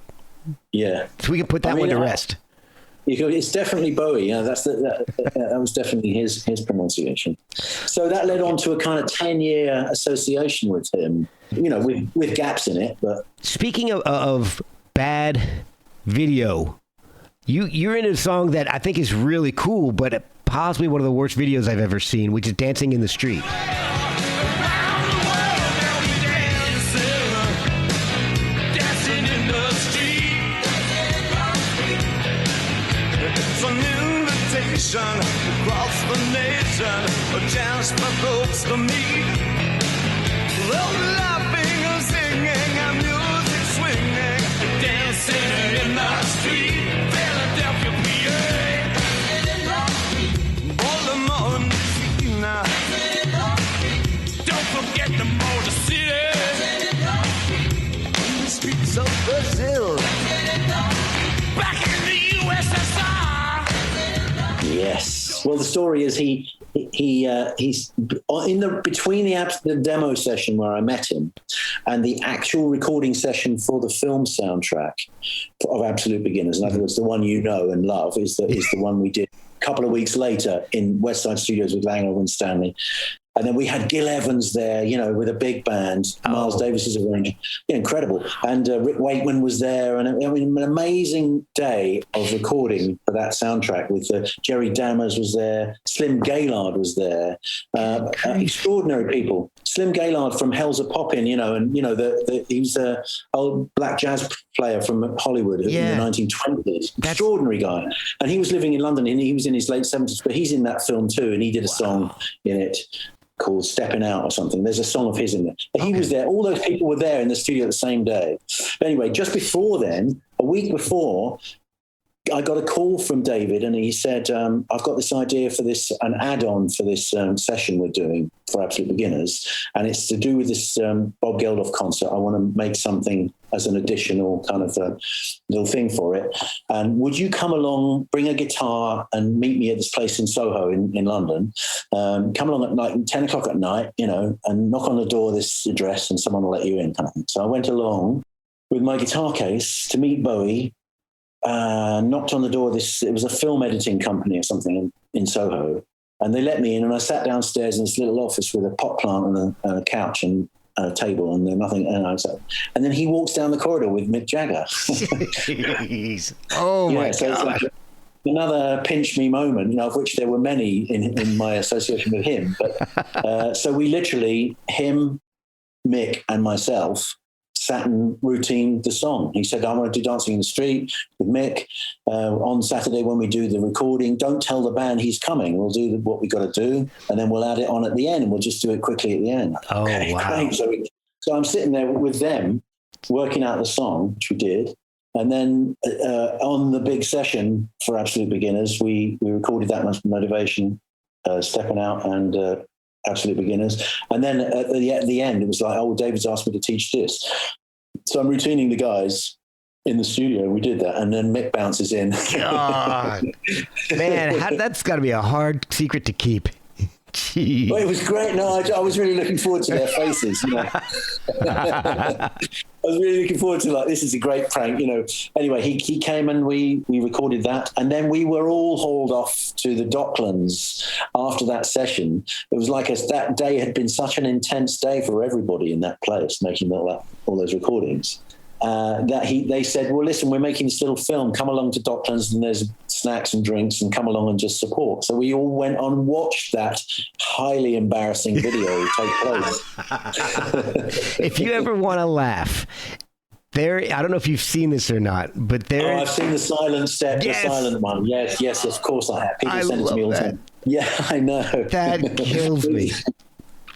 so we can put that one to rest. It's definitely Bowie. That was definitely his pronunciation. So that led on to a kind of 10-year association with him, with gaps in it. But speaking of bad video, you're in a song that I think is really cool, but possibly one of the worst videos I've ever seen, which is "Dancing in the Street." Across the nation, a chance for folks to meet. Laughing and singing and music swinging, dancing in the street, Philadelphia, PA. Baltimore, Messina. Don't forget the Motor City. In the streets of Brazil. Back in the USSR. Yes. Well, the story is he's between the demo session where I met him and the actual recording session for the film soundtrack of Absolute Beginners. In other words, the one you know and love is the one we did a couple of weeks later in West Side Studios with Langer and Stanley. And then we had Gil Evans there, with a big band. Miles Davis is arranging. Incredible. And Rick Wakeman was there. And an amazing day of recording for that soundtrack with Jerry Dammers was there. Slim Gaillard was there. Extraordinary people. Slim Gaillard from Hell's a Poppin', he's an old black jazz player from Hollywood in the 1920s. Extraordinary guy. And he was living in London and he was in his late 70s, but he's in that film too. And he did a song in it called Stepping Out or something. There's a song of his in there. But he was there. All those people were there in the studio the same day. But anyway, just before then, a week before, I got a call from David, and he said, I've got this idea for an add-on for this session we're doing for Absolute Beginners, and it's to do with this Bob Geldof concert. I want to make something as an additional kind of little thing for it. And would you come along, bring a guitar, and meet me at this place in Soho in London? Come along at night, 10 o'clock at night, and knock on the door of this address, and someone will let you in, kind of thing. So I went along with my guitar case to meet Bowie. Knocked on the door. It was a film editing company or something in Soho, and they let me in. And I sat downstairs in this little office with a pot plant and a couch and a table, and nothing. And then he walks down the corridor with Mick Jagger. Jeez. Oh my so God! It's like another pinch me moment, of which there were many in my association with him. But so we literally, him, Mick, and myself, sat and routine the song. He said, I want to do Dancing in the Street with Mick on Saturday when we do the recording. Don't tell the band he's coming. We'll do what we got to do, and then we'll add it on at the end, and we'll just do it quickly at the end. Oh, okay, wow. Great. So I'm sitting there with them, working out the song, which we did. And then on the big session for Absolute Beginners, we recorded That Much Motivation, Stepping Out, and Absolute Beginners. And then at the end, it was like, oh, David's asked me to teach this. So I'm routining the guys in the studio. We did that. And then Mick bounces in. God. Man, that's got to be a hard secret to keep. Jeez. Well, it was great. No, I was really looking forward to their faces. I was really looking forward to this is a great prank, Anyway, he came and we recorded that, and then we were all hauled off to the Docklands after that session. It was like that day had been such an intense day for everybody in that place, making all those recordings. They said, well, listen, we're making this little film. Come along to Docklands, and there's snacks and drinks, and come along and just support. So we all went on and watched that highly embarrassing video take place. If you ever want to laugh, I don't know if you've seen this or not, but there. Oh, I've seen the silent step, yes. The silent one. Yes, of course I have. People send it to me all the time. That. Yeah, I know. That kills me.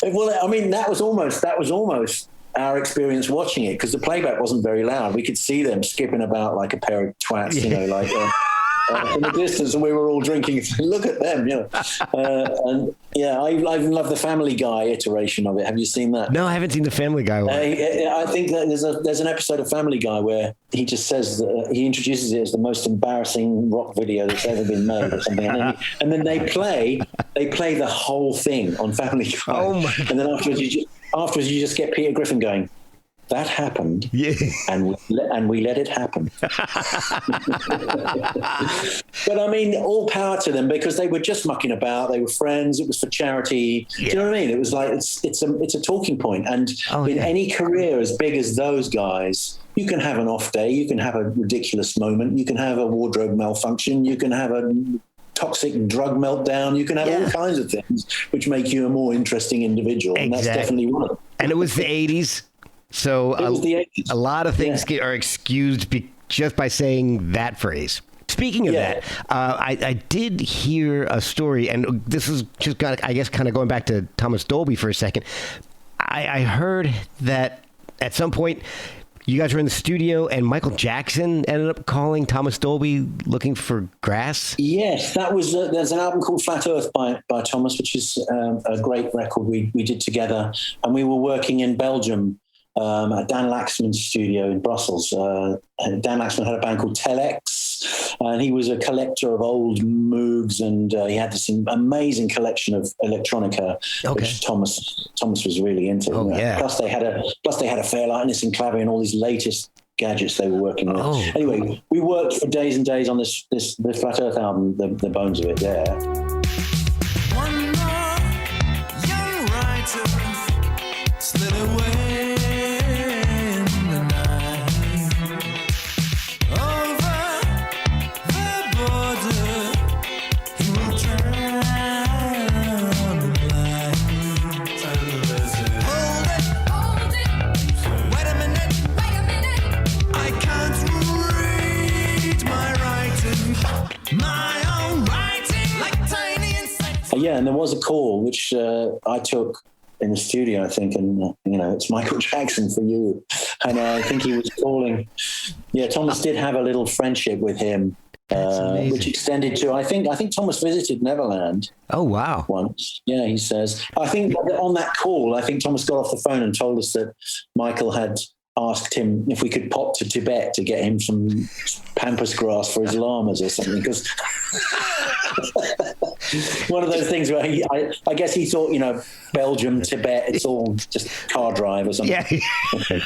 Well, I mean, that was almost our experience watching it, because the playback wasn't very loud. We could see them skipping about like a pair of twats, in the distance, and we were all drinking. Look at them, and I love the Family Guy iteration of it. Have you seen that? No, I haven't seen the Family Guy one. I think that there's an episode of Family Guy where he just says that he introduces it as the most embarrassing rock video that's ever been made or something, and then they play the whole thing on Family Guy. Oh my! And then afterwards you just get Peter Griffin going, that happened, yeah, and we let it happen. But I mean, all power to them, because they were just mucking about. They were friends. It was for charity. Yeah. Do you know what I mean? It was like it's a talking point. And in any career as big as those guys, you can have an off day. You can have a ridiculous moment. You can have a wardrobe malfunction. You can have a toxic drug meltdown. You can have all kinds of things which make you a more interesting individual. And that's definitely one of them. And it was the 80s. So a lot of things are excused just by saying that phrase. Speaking of that, I did hear a story, and this is just kind of going back to Thomas Dolby for a second. I heard that at some point you guys were in the studio and Michael Jackson ended up calling Thomas Dolby looking for grass. Yes, that was there's an album called Flat Earth by Thomas, which is a great record we did together, and we were working in Belgium. At Dan Laxman's studio in Brussels. Dan Laxman had a band called Telex, and he was a collector of old Moogs, and he had this amazing collection of electronica, which Thomas was really into. Oh, yeah. Plus they had a Fairlight and Clavier and all these latest gadgets they were working with. Oh, anyway, we worked for days and days on this Flat Earth album, the bones of it there. One more young writer slid away. Yeah, and there was a call which I took in the studio, I think, and it's Michael Jackson for you, and I think he was calling. Yeah, Thomas did have a little friendship with him, That's amazing. Which extended to, I think Thomas visited Neverland Oh, wow. once. Yeah, he says. I think on that call, I think Thomas got off the phone and told us that Michael had asked him if we could pop to Tibet to get him some pampas grass for his llamas or something, because one of those things where I guess he thought, Belgium, Tibet, it's all just car drive or something. Yeah.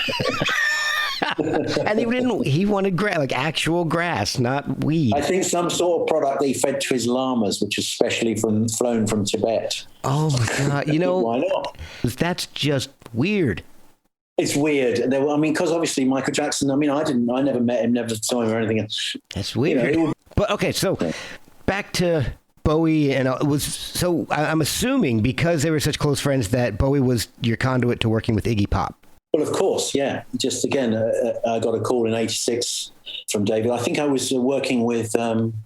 And he wanted grass, like actual grass, not weed. I think some sort of product that he fed to his llamas, which is specially flown from Tibet. Oh my God. Why not? That's just weird. It's weird. Because obviously Michael Jackson, I never met him, never saw him or anything. That's weird. But okay, so back to Bowie, and I'm assuming because they were such close friends that Bowie was your conduit to working with Iggy Pop. Well, of course, yeah. Just again, I got a call in '86 from David. I think I was working with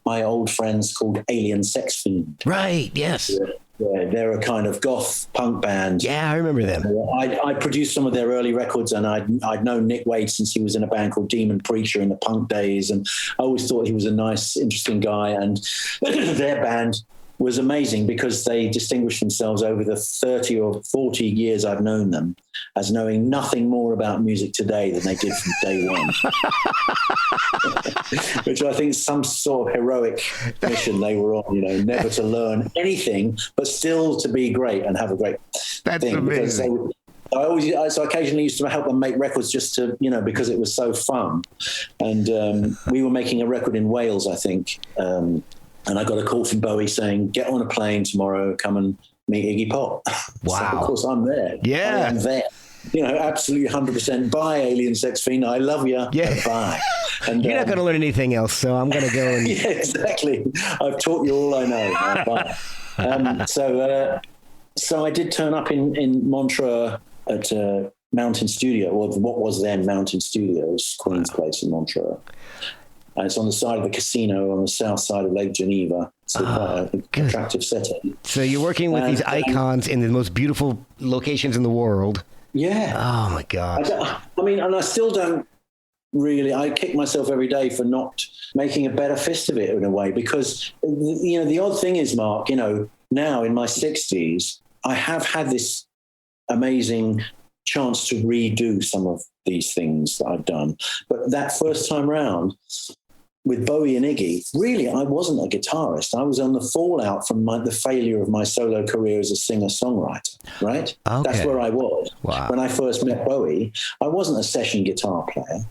my old friends called Alien Sex Fiend. Right, yes. Yeah, they're a kind of goth punk band. Yeah, I remember them. I produced some of their early records, and I'd known Nick Wade since he was in a band called Demon Preacher in the punk days, and I always thought he was a nice, interesting guy. And their band was amazing because they distinguished themselves over the 30 or 40 years I've known them as knowing nothing more about music today than they did from day one. Which I think is some sort of heroic mission they were on, never to learn anything, but still to be great and have a great thing. Amazing. I occasionally used to help them make records just to, because it was so fun. And we were making a record in Wales, I think, and I got a call from Bowie saying, get on a plane tomorrow, come and meet Iggy Pop. Wow. So, of course, I'm there. Yeah. I am there. Absolutely 100%. Bye, Alien Sex Fiend. I love you. Yeah. Bye. And, you're not going to learn anything else, so I'm going to go and... Yeah, exactly. I've taught you all I know. Bye. So I did turn up in Montreux at Mountain Studio, or what was then Mountain Studios, Queen's Place in Montreux. And it's on the side of the casino on the south side of Lake Geneva. It's quite an attractive setting. So you're working with these icons in the most beautiful locations in the world. Yeah. Oh, my God. And I still don't really, I kick myself every day for not making a better fist of it in a way, because, the odd thing is, Mark, now in my 60s, I have had this amazing chance to redo some of these things that I've done. But that first time round, with Bowie and Iggy, really, I wasn't a guitarist. I was on the fallout from the failure of my solo career as a singer-songwriter, right? Okay. That's where I was. Wow. When I first met Bowie, I wasn't a session guitar player.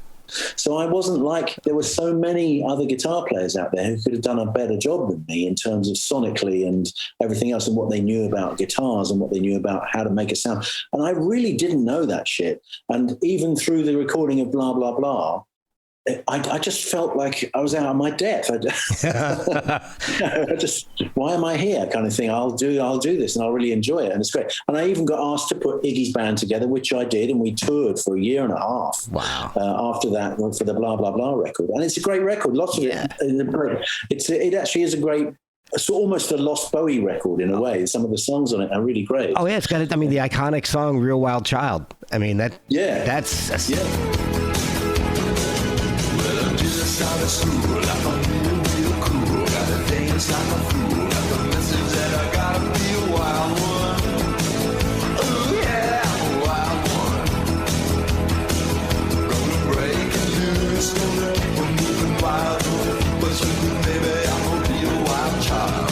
So I wasn't there were so many other guitar players out there who could have done a better job than me in terms of sonically and everything else and what they knew about guitars and what they knew about how to make a sound. And I really didn't know that shit. And even through the recording of Blah, Blah, Blah, I just felt like I was out of my depth. Why am I here kind of thing? I'll do this and I'll really enjoy it. And it's great. And I even got asked to put Iggy's band together, which I did. And we toured for a year and a half. Wow. After that for the Blah, Blah, Blah record. And it's a great record. Lots of it. It actually is a great, it's almost a lost Bowie record in a way. Some of the songs on it are really great. Oh, yeah. It's got, the iconic song, Real Wild Child. That's... Started school like I'm real cool. Got a dance like a fool. Got the message that I gotta be a wild one. Oh yeah, I'm a wild one. Gonna break and loose, we're moving wild. But you, baby, I'm gonna be a wild child.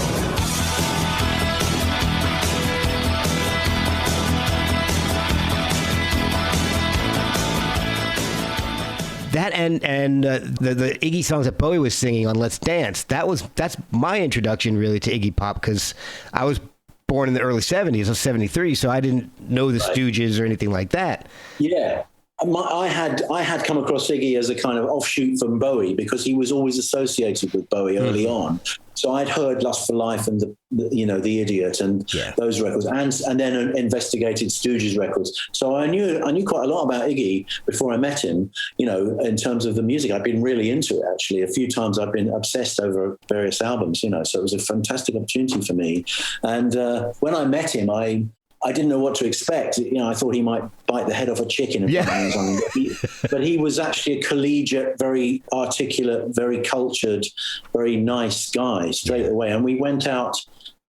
That and the Iggy songs that Bowie was singing on Let's Dance, that's my introduction really to Iggy Pop, because I was born in the early 70s. I was 73, so I didn't know the Stooges or anything like that. Yeah. I had come across Iggy as a kind of offshoot from Bowie because he was always associated with Bowie early on. So I'd heard Lust for Life and the Idiot and those records, and then investigated Stooges records. So I knew quite a lot about Iggy before I met him. In terms of the music, I'd been really into it actually. A few times I've been obsessed over various albums. So it was a fantastic opportunity for me. And when I met him, I I didn't know what to expect. I thought he might bite the head off a chicken. Yeah. Or something. But he was actually a collegiate, very articulate, very cultured, very nice guy straight away. And we went out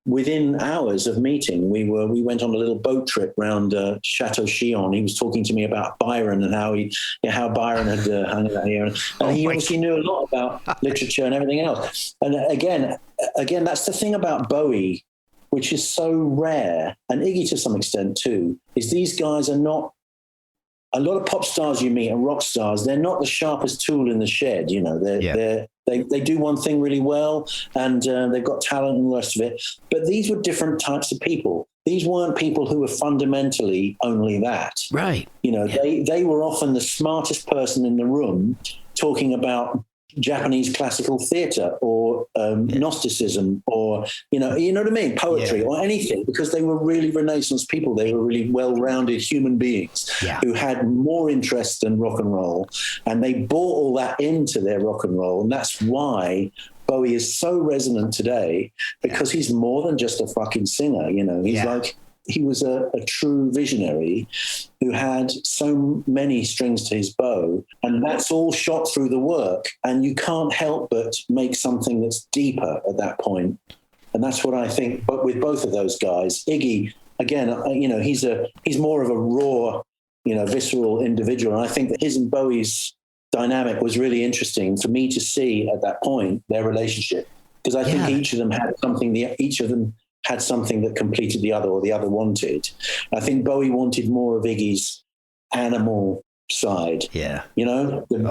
within hours of meeting. We went on a little boat trip round Chateau Chillon. He was talking to me about Byron and how Byron had hung out here. And he obviously knew a lot about literature and everything else. And again, that's the thing about Bowie, which is so rare, and Iggy to some extent too, is these guys are not, a lot of pop stars you meet and rock stars, they're not the sharpest tool in the shed. They do one thing really well, and they've got talent and the rest of it. But these were different types of people. These weren't people who were fundamentally only that. Right. They were often the smartest person in the room talking about Japanese classical theatre or Gnosticism or, you know what I mean? Poetry or anything, because they were really Renaissance people. They were really well-rounded human beings who had more interest than rock and roll. And they brought all that into their rock and roll. And that's why Bowie is so resonant today, because he's more than just a fucking singer. He's like, he was a true visionary who had so many strings to his bow, and that's all shot through the work. And you can't help but make something that's deeper at that point. And that's what I think. But with both of those guys, Iggy, again, he's more of a raw, visceral individual. And I think that his and Bowie's dynamic was really interesting for me to see at that point, their relationship, because I think each of them had something that completed the other, or the other wanted. I think Bowie wanted more of Iggy's animal side, the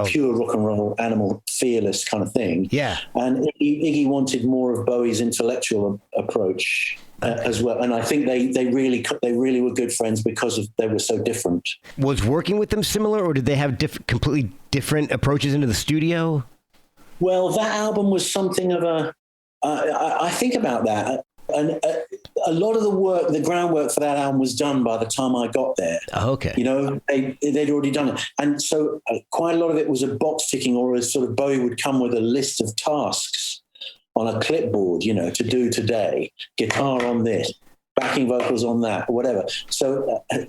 pure rock and roll, animal, fearless kind of thing. Yeah. And Iggy wanted more of Bowie's intellectual approach as well. And I think they really were good friends because they were so different. Was working with them similar, or did they have completely different approaches into the studio? Well, that album was something of a. I think about that. And a lot of the groundwork for that album was done by the time I got there. Oh, okay. They'd already done it. And so quite a lot of it was a box ticking, or a sort of Bowie would come with a list of tasks on a clipboard, to do today, guitar on this, backing vocals on that, or whatever. So I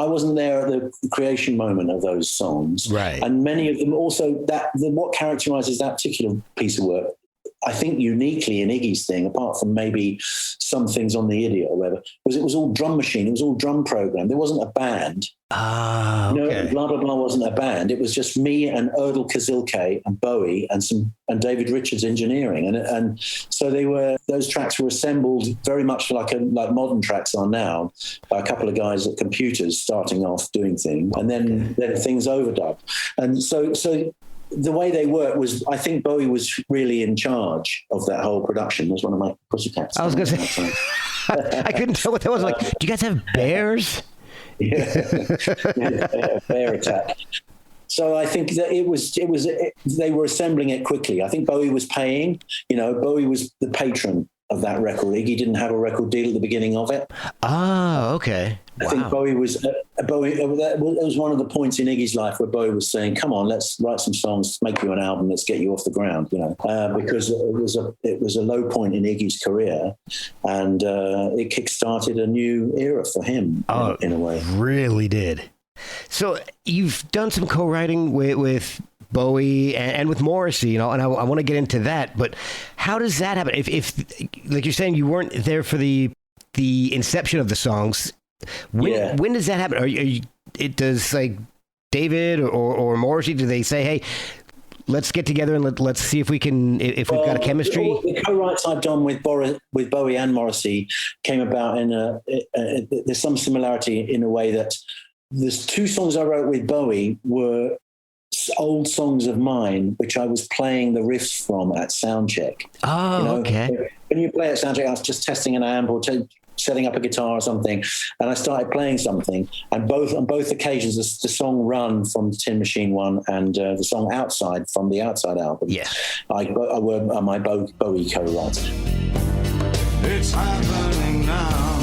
wasn't there at the creation moment of those songs. Right. And many of them also, what characterizes that particular piece of work, I think uniquely in Iggy's thing, apart from maybe some things on the Idiot or whatever, was it was all drum machine. It was all drum program. There wasn't a band. Okay. Blah, blah, blah wasn't a band. It was just me and Erdal Kazilke and Bowie and David Richards engineering. And so those tracks were assembled very much like modern tracks are now, by a couple of guys at computers starting off doing things, and then things overdubbed. And so the way they worked was, I think Bowie was really in charge of that whole production. It was one of my pussycats. I was going to say, I couldn't tell what that was. Like, do you guys have bears? Bear attack. So I think that they were assembling it quickly. I think Bowie was paying, Bowie was the patron of that record. Iggy didn't have a record deal at the beginning of it. Oh, okay. I think Bowie was that was one of the points in Iggy's life where Bowie was saying, come on, let's write some songs, make you an album, let's get you off the ground, because it was a low point in Iggy's career, and it kick-started a new era for him in a way. Really did. So you've done some co-writing with Bowie and with Morrissey, and I want to get into that, but how does that happen? If like you're saying, you weren't there for the inception of the songs, when does that happen? Does like David or Morrissey, do they say, hey, let's get together and let's see if we've got a chemistry? The co-writes I've done with Bowie and Morrissey came about there's some similarity in a way that there's two songs I wrote with Bowie were old songs of mine, which I was playing the riffs from at soundcheck. Oh, okay. When you play at soundcheck, I was just testing an amp or setting up a guitar or something, and I started playing something. And on both occasions, the song "Run" from Tin Machine one and the song "Outside" from the Outside album. Yeah, I were my Bowie co-writes. It's happening now.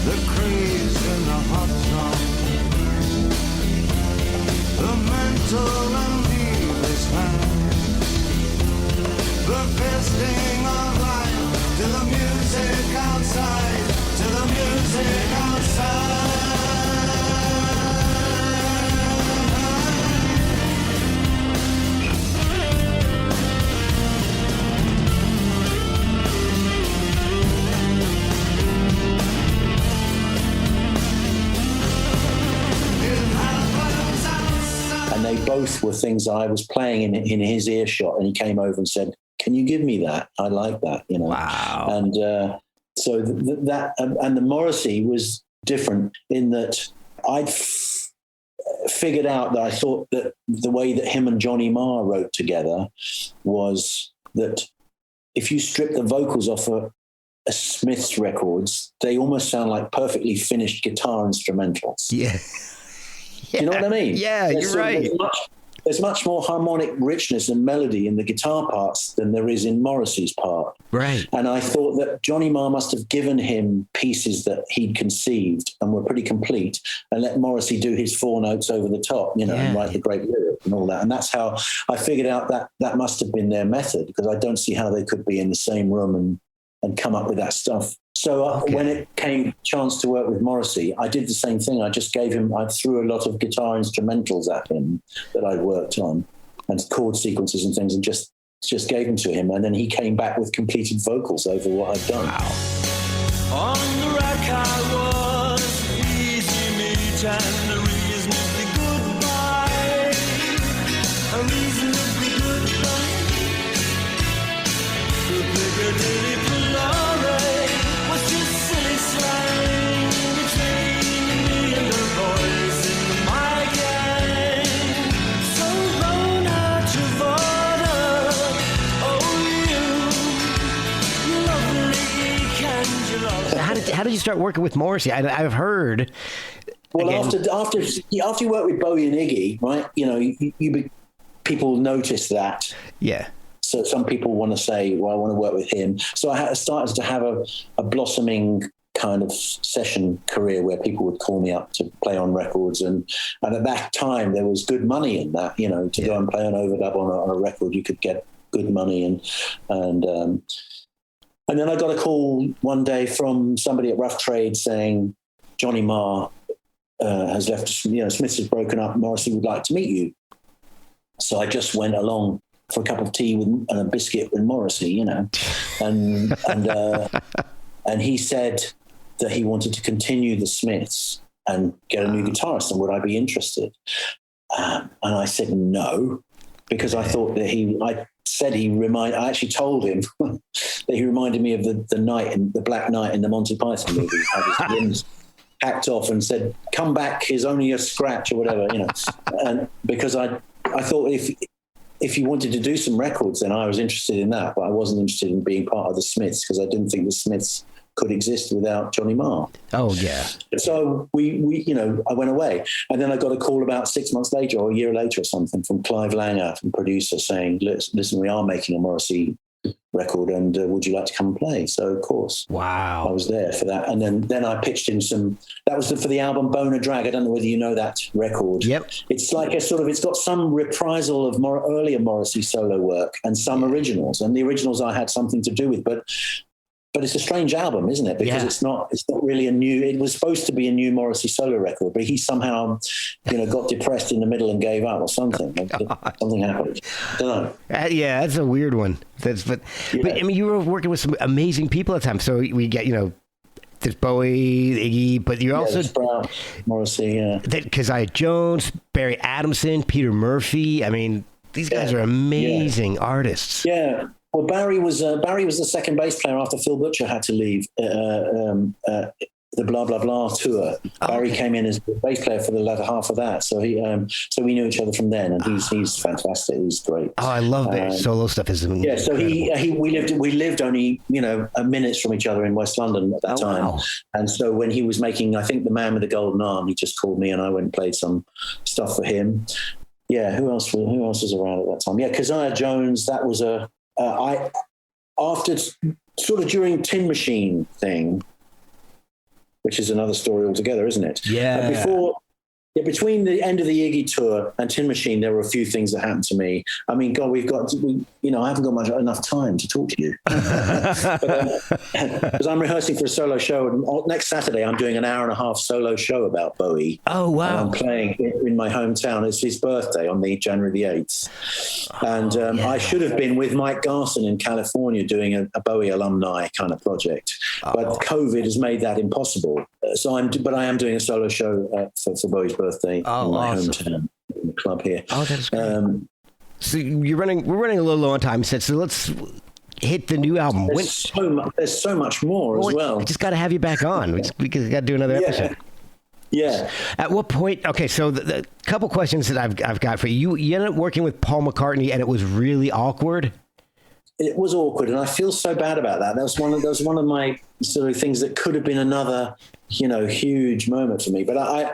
The craze in the hot zone. The mental and needless hand. The pesting of life the music outside, to the music outside. And they both were things I was playing in his earshot, and he came over and said, "Can you give me that? I like that," you know. Wow. And so that and the Morrissey was different in that I'd figured out that I thought that the way that him and Johnny Marr wrote together was that if you strip the vocals off a Smith's records, they almost sound like perfectly finished guitar instrumentals. Yeah. Do you know what I mean? Yeah, you're right. There's much more harmonic richness and melody in the guitar parts than there is in Morrissey's part. Right. And I thought that Johnny Marr must have given him pieces that he'd conceived and were pretty complete, and let Morrissey do his four notes over the top, you know, and write the great lyric and all that. And that's how I figured out that must have been their method, because I don't see how they could be in the same room and come up with that stuff. So when it came chance to work with Morrissey, I did the same thing. I threw a lot of guitar instrumentals at him that I'd worked on, and chord sequences and things, and just gave them to him. And then he came back with completed vocals over what I'd done. Wow. On the rack I was, easy meet and a reasonably goodbye. A reasonably goodbye. The Piccadilly Polare was just silly slang between me and the boys in my gang. So Rona Travolta, oh you lovely Candula. How did you start working with Morrissey? I've heard. Well, again, after you work with Bowie and Iggy, right? You know, people notice that. Yeah. So some people want to say, well, I want to work with him. So I started to have a blossoming kind of session career where people would call me up to play on records. And at that time, there was good money in that, you know, to go and play an overdub on a record, you could get good money. And then I got a call one day from somebody at Rough Trade saying, Johnny Marr has left, you know, Smiths has broken up, Morrissey would like to meet you. So I just went along for a cup of tea and a biscuit with Morrissey, you know, and he said that he wanted to continue the Smiths and get a new guitarist, and would I be interested? And I said no, because I thought that I actually told him that he reminded me of the Black Knight in the Monty Python movie. He had his limbs hacked off and said, "Come back, here's only a scratch," or whatever, you know. And because I thought if you wanted to do some records, then I was interested in that, but I wasn't interested in being part of the Smiths, because I didn't think the Smiths could exist without Johnny Marr. Oh yeah. So we you know, I went away, and then I got a call about 6 months later or a year later or something from Clive Langer, from producer, saying, "Listen, we are making a Morrissey record, and would you like to come and play?" So of course, wow, I was there for that. And then I pitched in some. That was for the album Bone a Drag. I don't know whether you know that record. Yep. It's like it's got some reprisal of earlier Morrissey solo work and some originals, and the originals I had something to do with, but it's a strange album, isn't it? Because it's not really it was supposed to be a new Morrissey solo record, but he somehow, you know, got depressed in the middle and gave up or something. Something happened. I don't know. Yeah, that's a weird one. But I mean, you were working with some amazing people at the time. So we get, you know, there's Bowie, Iggy, but you also Brown, Morrissey, Keziah Jones, Barry Adamson, Peter Murphy. I mean, these guys are amazing artists. Yeah. Well, Barry was the second bass player after Phil Butcher had to leave the Blah Blah Blah tour. Barry came in as the bass player for the latter half of that, so we knew each other from then, and he's fantastic. He's great. Oh, I love that solo stuff. Is yeah. So we lived only, you know, minutes from each other in West London at that time, wow. And so when he was making, I think, The Man with the Golden Arm, he just called me, and I went and played some stuff for him. Yeah. Who else was around at that time? Yeah, Keziah Jones. That was after sort of during Tin Machine thing, which is another story altogether, isn't it? Yeah. Yeah, between the end of the Iggy tour and Tin Machine, there were a few things that happened to me. I mean, God, I haven't got enough time to talk to you. Because I'm rehearsing for a solo show. And next Saturday, I'm doing an hour-and-a-half solo show about Bowie. Oh, wow. And I'm playing in my hometown. It's his birthday on January the 8th. And I should have been with Mike Garson in California doing a Bowie alumni kind of project. But COVID has made that impossible. But I am doing a solo show for Bowie's birthday in my hometown, in the club here. Oh, that's great. So we're running a little low on time, so let's hit the new album. There's so much more as well. We just got to have you back on. We got to do another episode. Yeah. At what point? Okay, so the couple questions that I've got for you. You ended up working with Paul McCartney, and it was really awkward. It was awkward, and I feel so bad about that. That was one of my sort of things that could have been another, huge moment for me. But I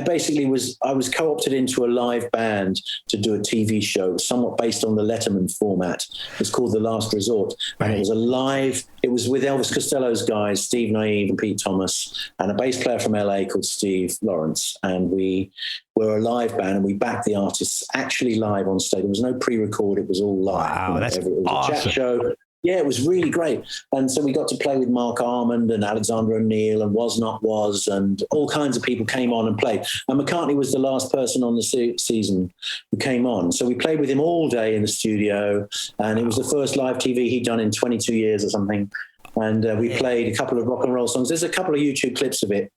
basically was co-opted into a live band to do a TV show, somewhat based on the Letterman format. It's called The Last Resort, and it was with Elvis Costello's guys, Steve Naive and Pete Thomas, and a bass player from LA called Steve Lawrence. And we were a live band, and we backed the artists actually live on stage. There was no pre-record; it was all live. Wow, that's awesome. It was a chat show. Yeah, it was really great. And so we got to play with Mark Armand and Alexander O'Neill and Was Not Was, and all kinds of people came on and played. And McCartney was the last person on the season who came on. So we played with him all day in the studio, and it was the first live TV he'd done in 22 years or something. And we played a couple of rock and roll songs. There's a couple of YouTube clips of it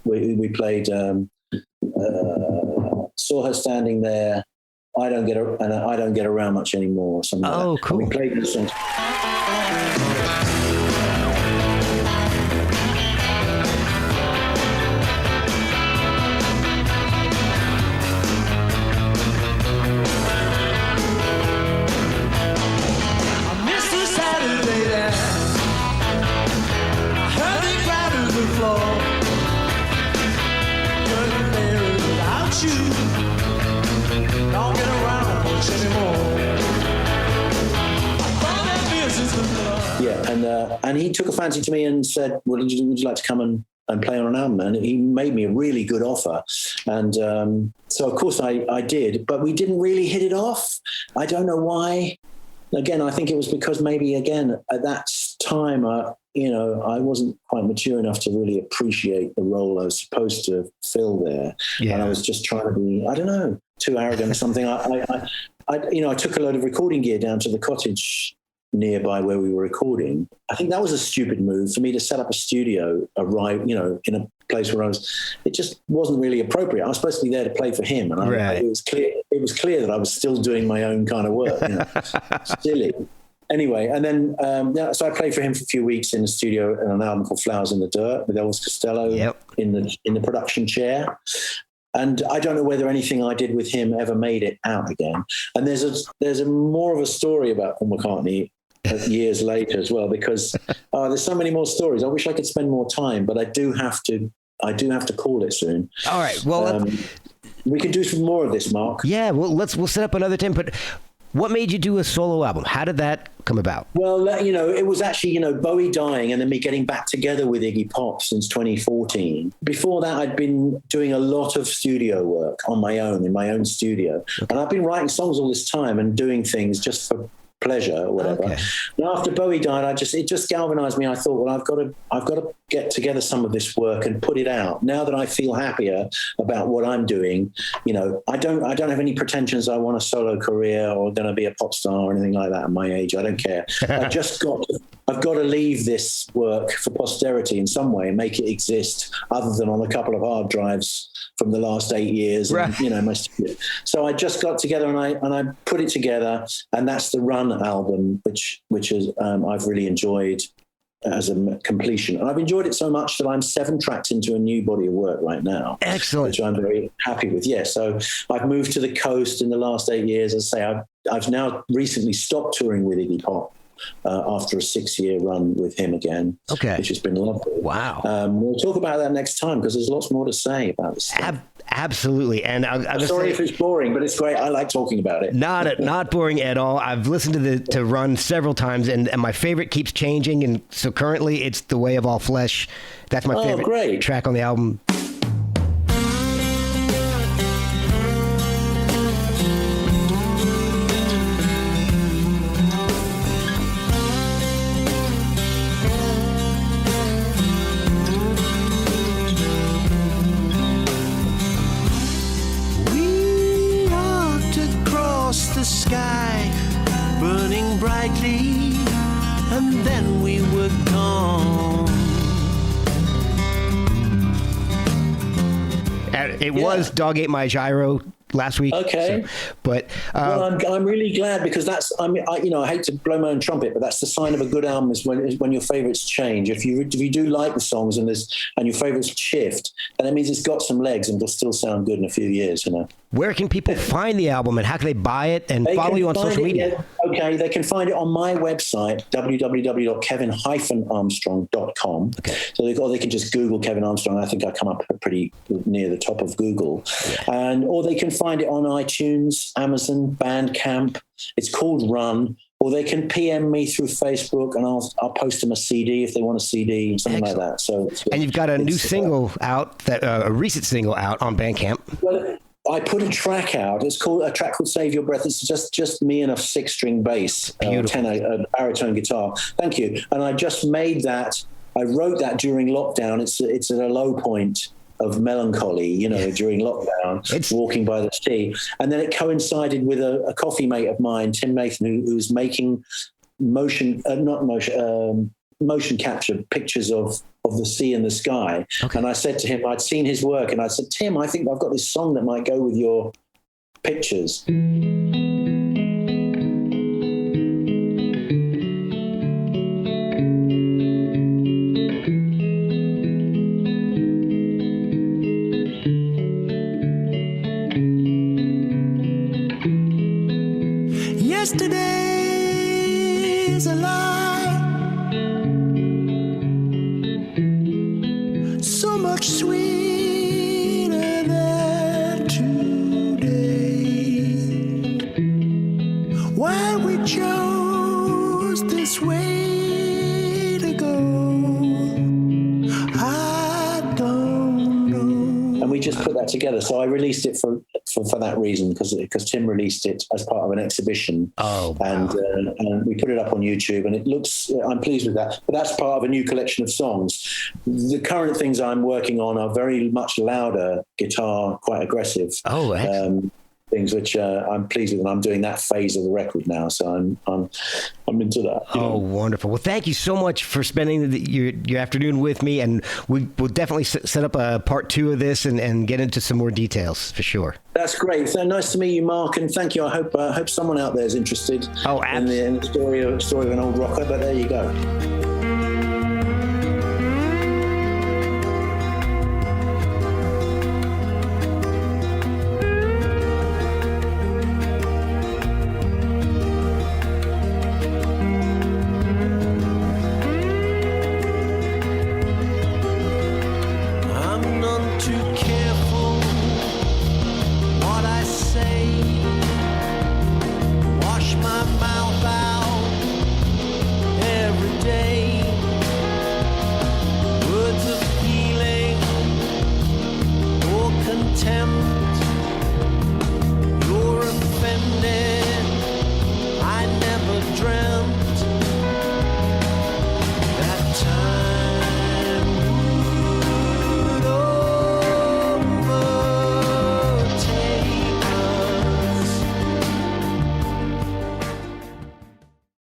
we played Saw Her Standing There, I don't get around much anymore. Or something like that. Cool. And we played this song. I missed the Saturday there. I heard they crowded the floor. Couldn't bear it without you. Don't get around much anymore. Yeah, and he took a fancy to me and said, "Well, would you like to come and play on an album?" And he made me a really good offer, and so of course I did. But we didn't really hit it off. I don't know why. Again, I think it was because maybe again at that time I wasn't quite mature enough to really appreciate the role I was supposed to fill there, and I was just trying to be, I don't know, too arrogant or something. I took a load of recording gear down to the cottage nearby where we were recording. I think that was a stupid move for me to set up a studio, in a place where it just wasn't really appropriate. I was supposed to be there to play for him, and it was clear that I was still doing my own kind of work. Silly. Anyway, and then so I played for him for a few weeks in the studio in an album called Flowers in the Dirt with Elvis Costello in the production chair. And I don't know whether anything I did with him ever made it out again. And there's a more of a story about Paul McCartney years later as well, because there's so many more stories. I wish I could spend more time, but I do have to call it soon. All right. Well, we can do some more of this, Mark. Yeah. Well, we'll set up another time. But what made you do a solo album? How did that come about? Well, it was actually, Bowie dying and then me getting back together with Iggy Pop since 2014. Before that, I'd been doing a lot of studio work on my own, in my own studio. Okay. And I've been writing songs all this time and doing things just for pleasure or whatever. Okay. And after Bowie died, it just galvanized me. I thought, well, I've got to get together some of this work and put it out. Now that I feel happier about what I'm doing, I don't have any pretensions. I want a solo career or going to be a pop star or anything like that at my age. I don't care. I've got to leave this work for posterity in some way and make it exist other than on a couple of hard drives from the last 8 years. Right. And, so I just got together and I put it together, and that's the Run album, which is I've really enjoyed as a completion. And I've enjoyed it so much that I'm 7 tracks into a new body of work right now. Excellent. Which I'm very happy with. Yeah. So I've moved to the coast in the last 8 years. As I say, I've now recently stopped touring with Iggy Pop after a 6-year run with him again, which has been lovely. Wow. We'll talk about that next time because there's lots more to say about this. Absolutely. And I'm sorry if it's boring, but it's great. I like talking about it. Not boring at all. I've listened to Run several times, and my favorite keeps changing. And so currently it's The Way of All Flesh. That's my favorite track on the album. shone brightly, and then we were gone. It was Dog Ate My Gyro last week. Okay. But well, I'm really glad, because that's, I hate to blow my own trumpet, but that's the sign of a good album, is when your favorites change. If you do like the songs and your favorites shift, then it means it's got some legs and it'll still sound good in a few years, where can people find the album, and how can they buy it and follow you on social media? Okay, they can find it on my website, www.kevin-armstrong.com. Okay. So they can just Google Kevin Armstrong. I think I come up pretty near the top of Google. Yeah. Or they can find it on iTunes, Amazon, Bandcamp. It's called Run. Or they can PM me through Facebook, and I'll post them a CD if they want a CD, something like that. So, and you've got a new single out, a recent single out on Bandcamp. Well, I put a track out. It's called a track called "Save Your Breath." It's just me and a 6-string bass, tenor, baritone guitar. Thank you. And I just made that. I wrote that during lockdown. It's at a low point of melancholy, during lockdown, walking by the sea. And then it coincided with a coffee mate of mine, Tim Nathan, who's making motion capture pictures of the sea and the sky. Okay. And I said to him, I'd seen his work, and I said, Tim, I think I've got this song that might go with your pictures. Yesterday's a lie, so much sweeter than today. Why we chose this way to go, I don't know. And we just put that together. So I released it for that reason, because Tim released it as part of an exhibition. Oh, wow. And we put it up on YouTube, and it looks, I'm pleased with that. But that's part of a new collection of songs. The current things I'm working on are very much louder guitar, quite aggressive. Oh, excellent. Things which I'm pleased with, and I'm doing that phase of the record now, so I'm into that. Oh, wonderful! Well, thank you so much for spending your afternoon with me, and we'll definitely set up a part 2 of this and get into some more details for sure. That's great. So nice to meet you, Mark, and thank you. I hope someone out there is interested in the story of an old rocker. But there you go. Contempt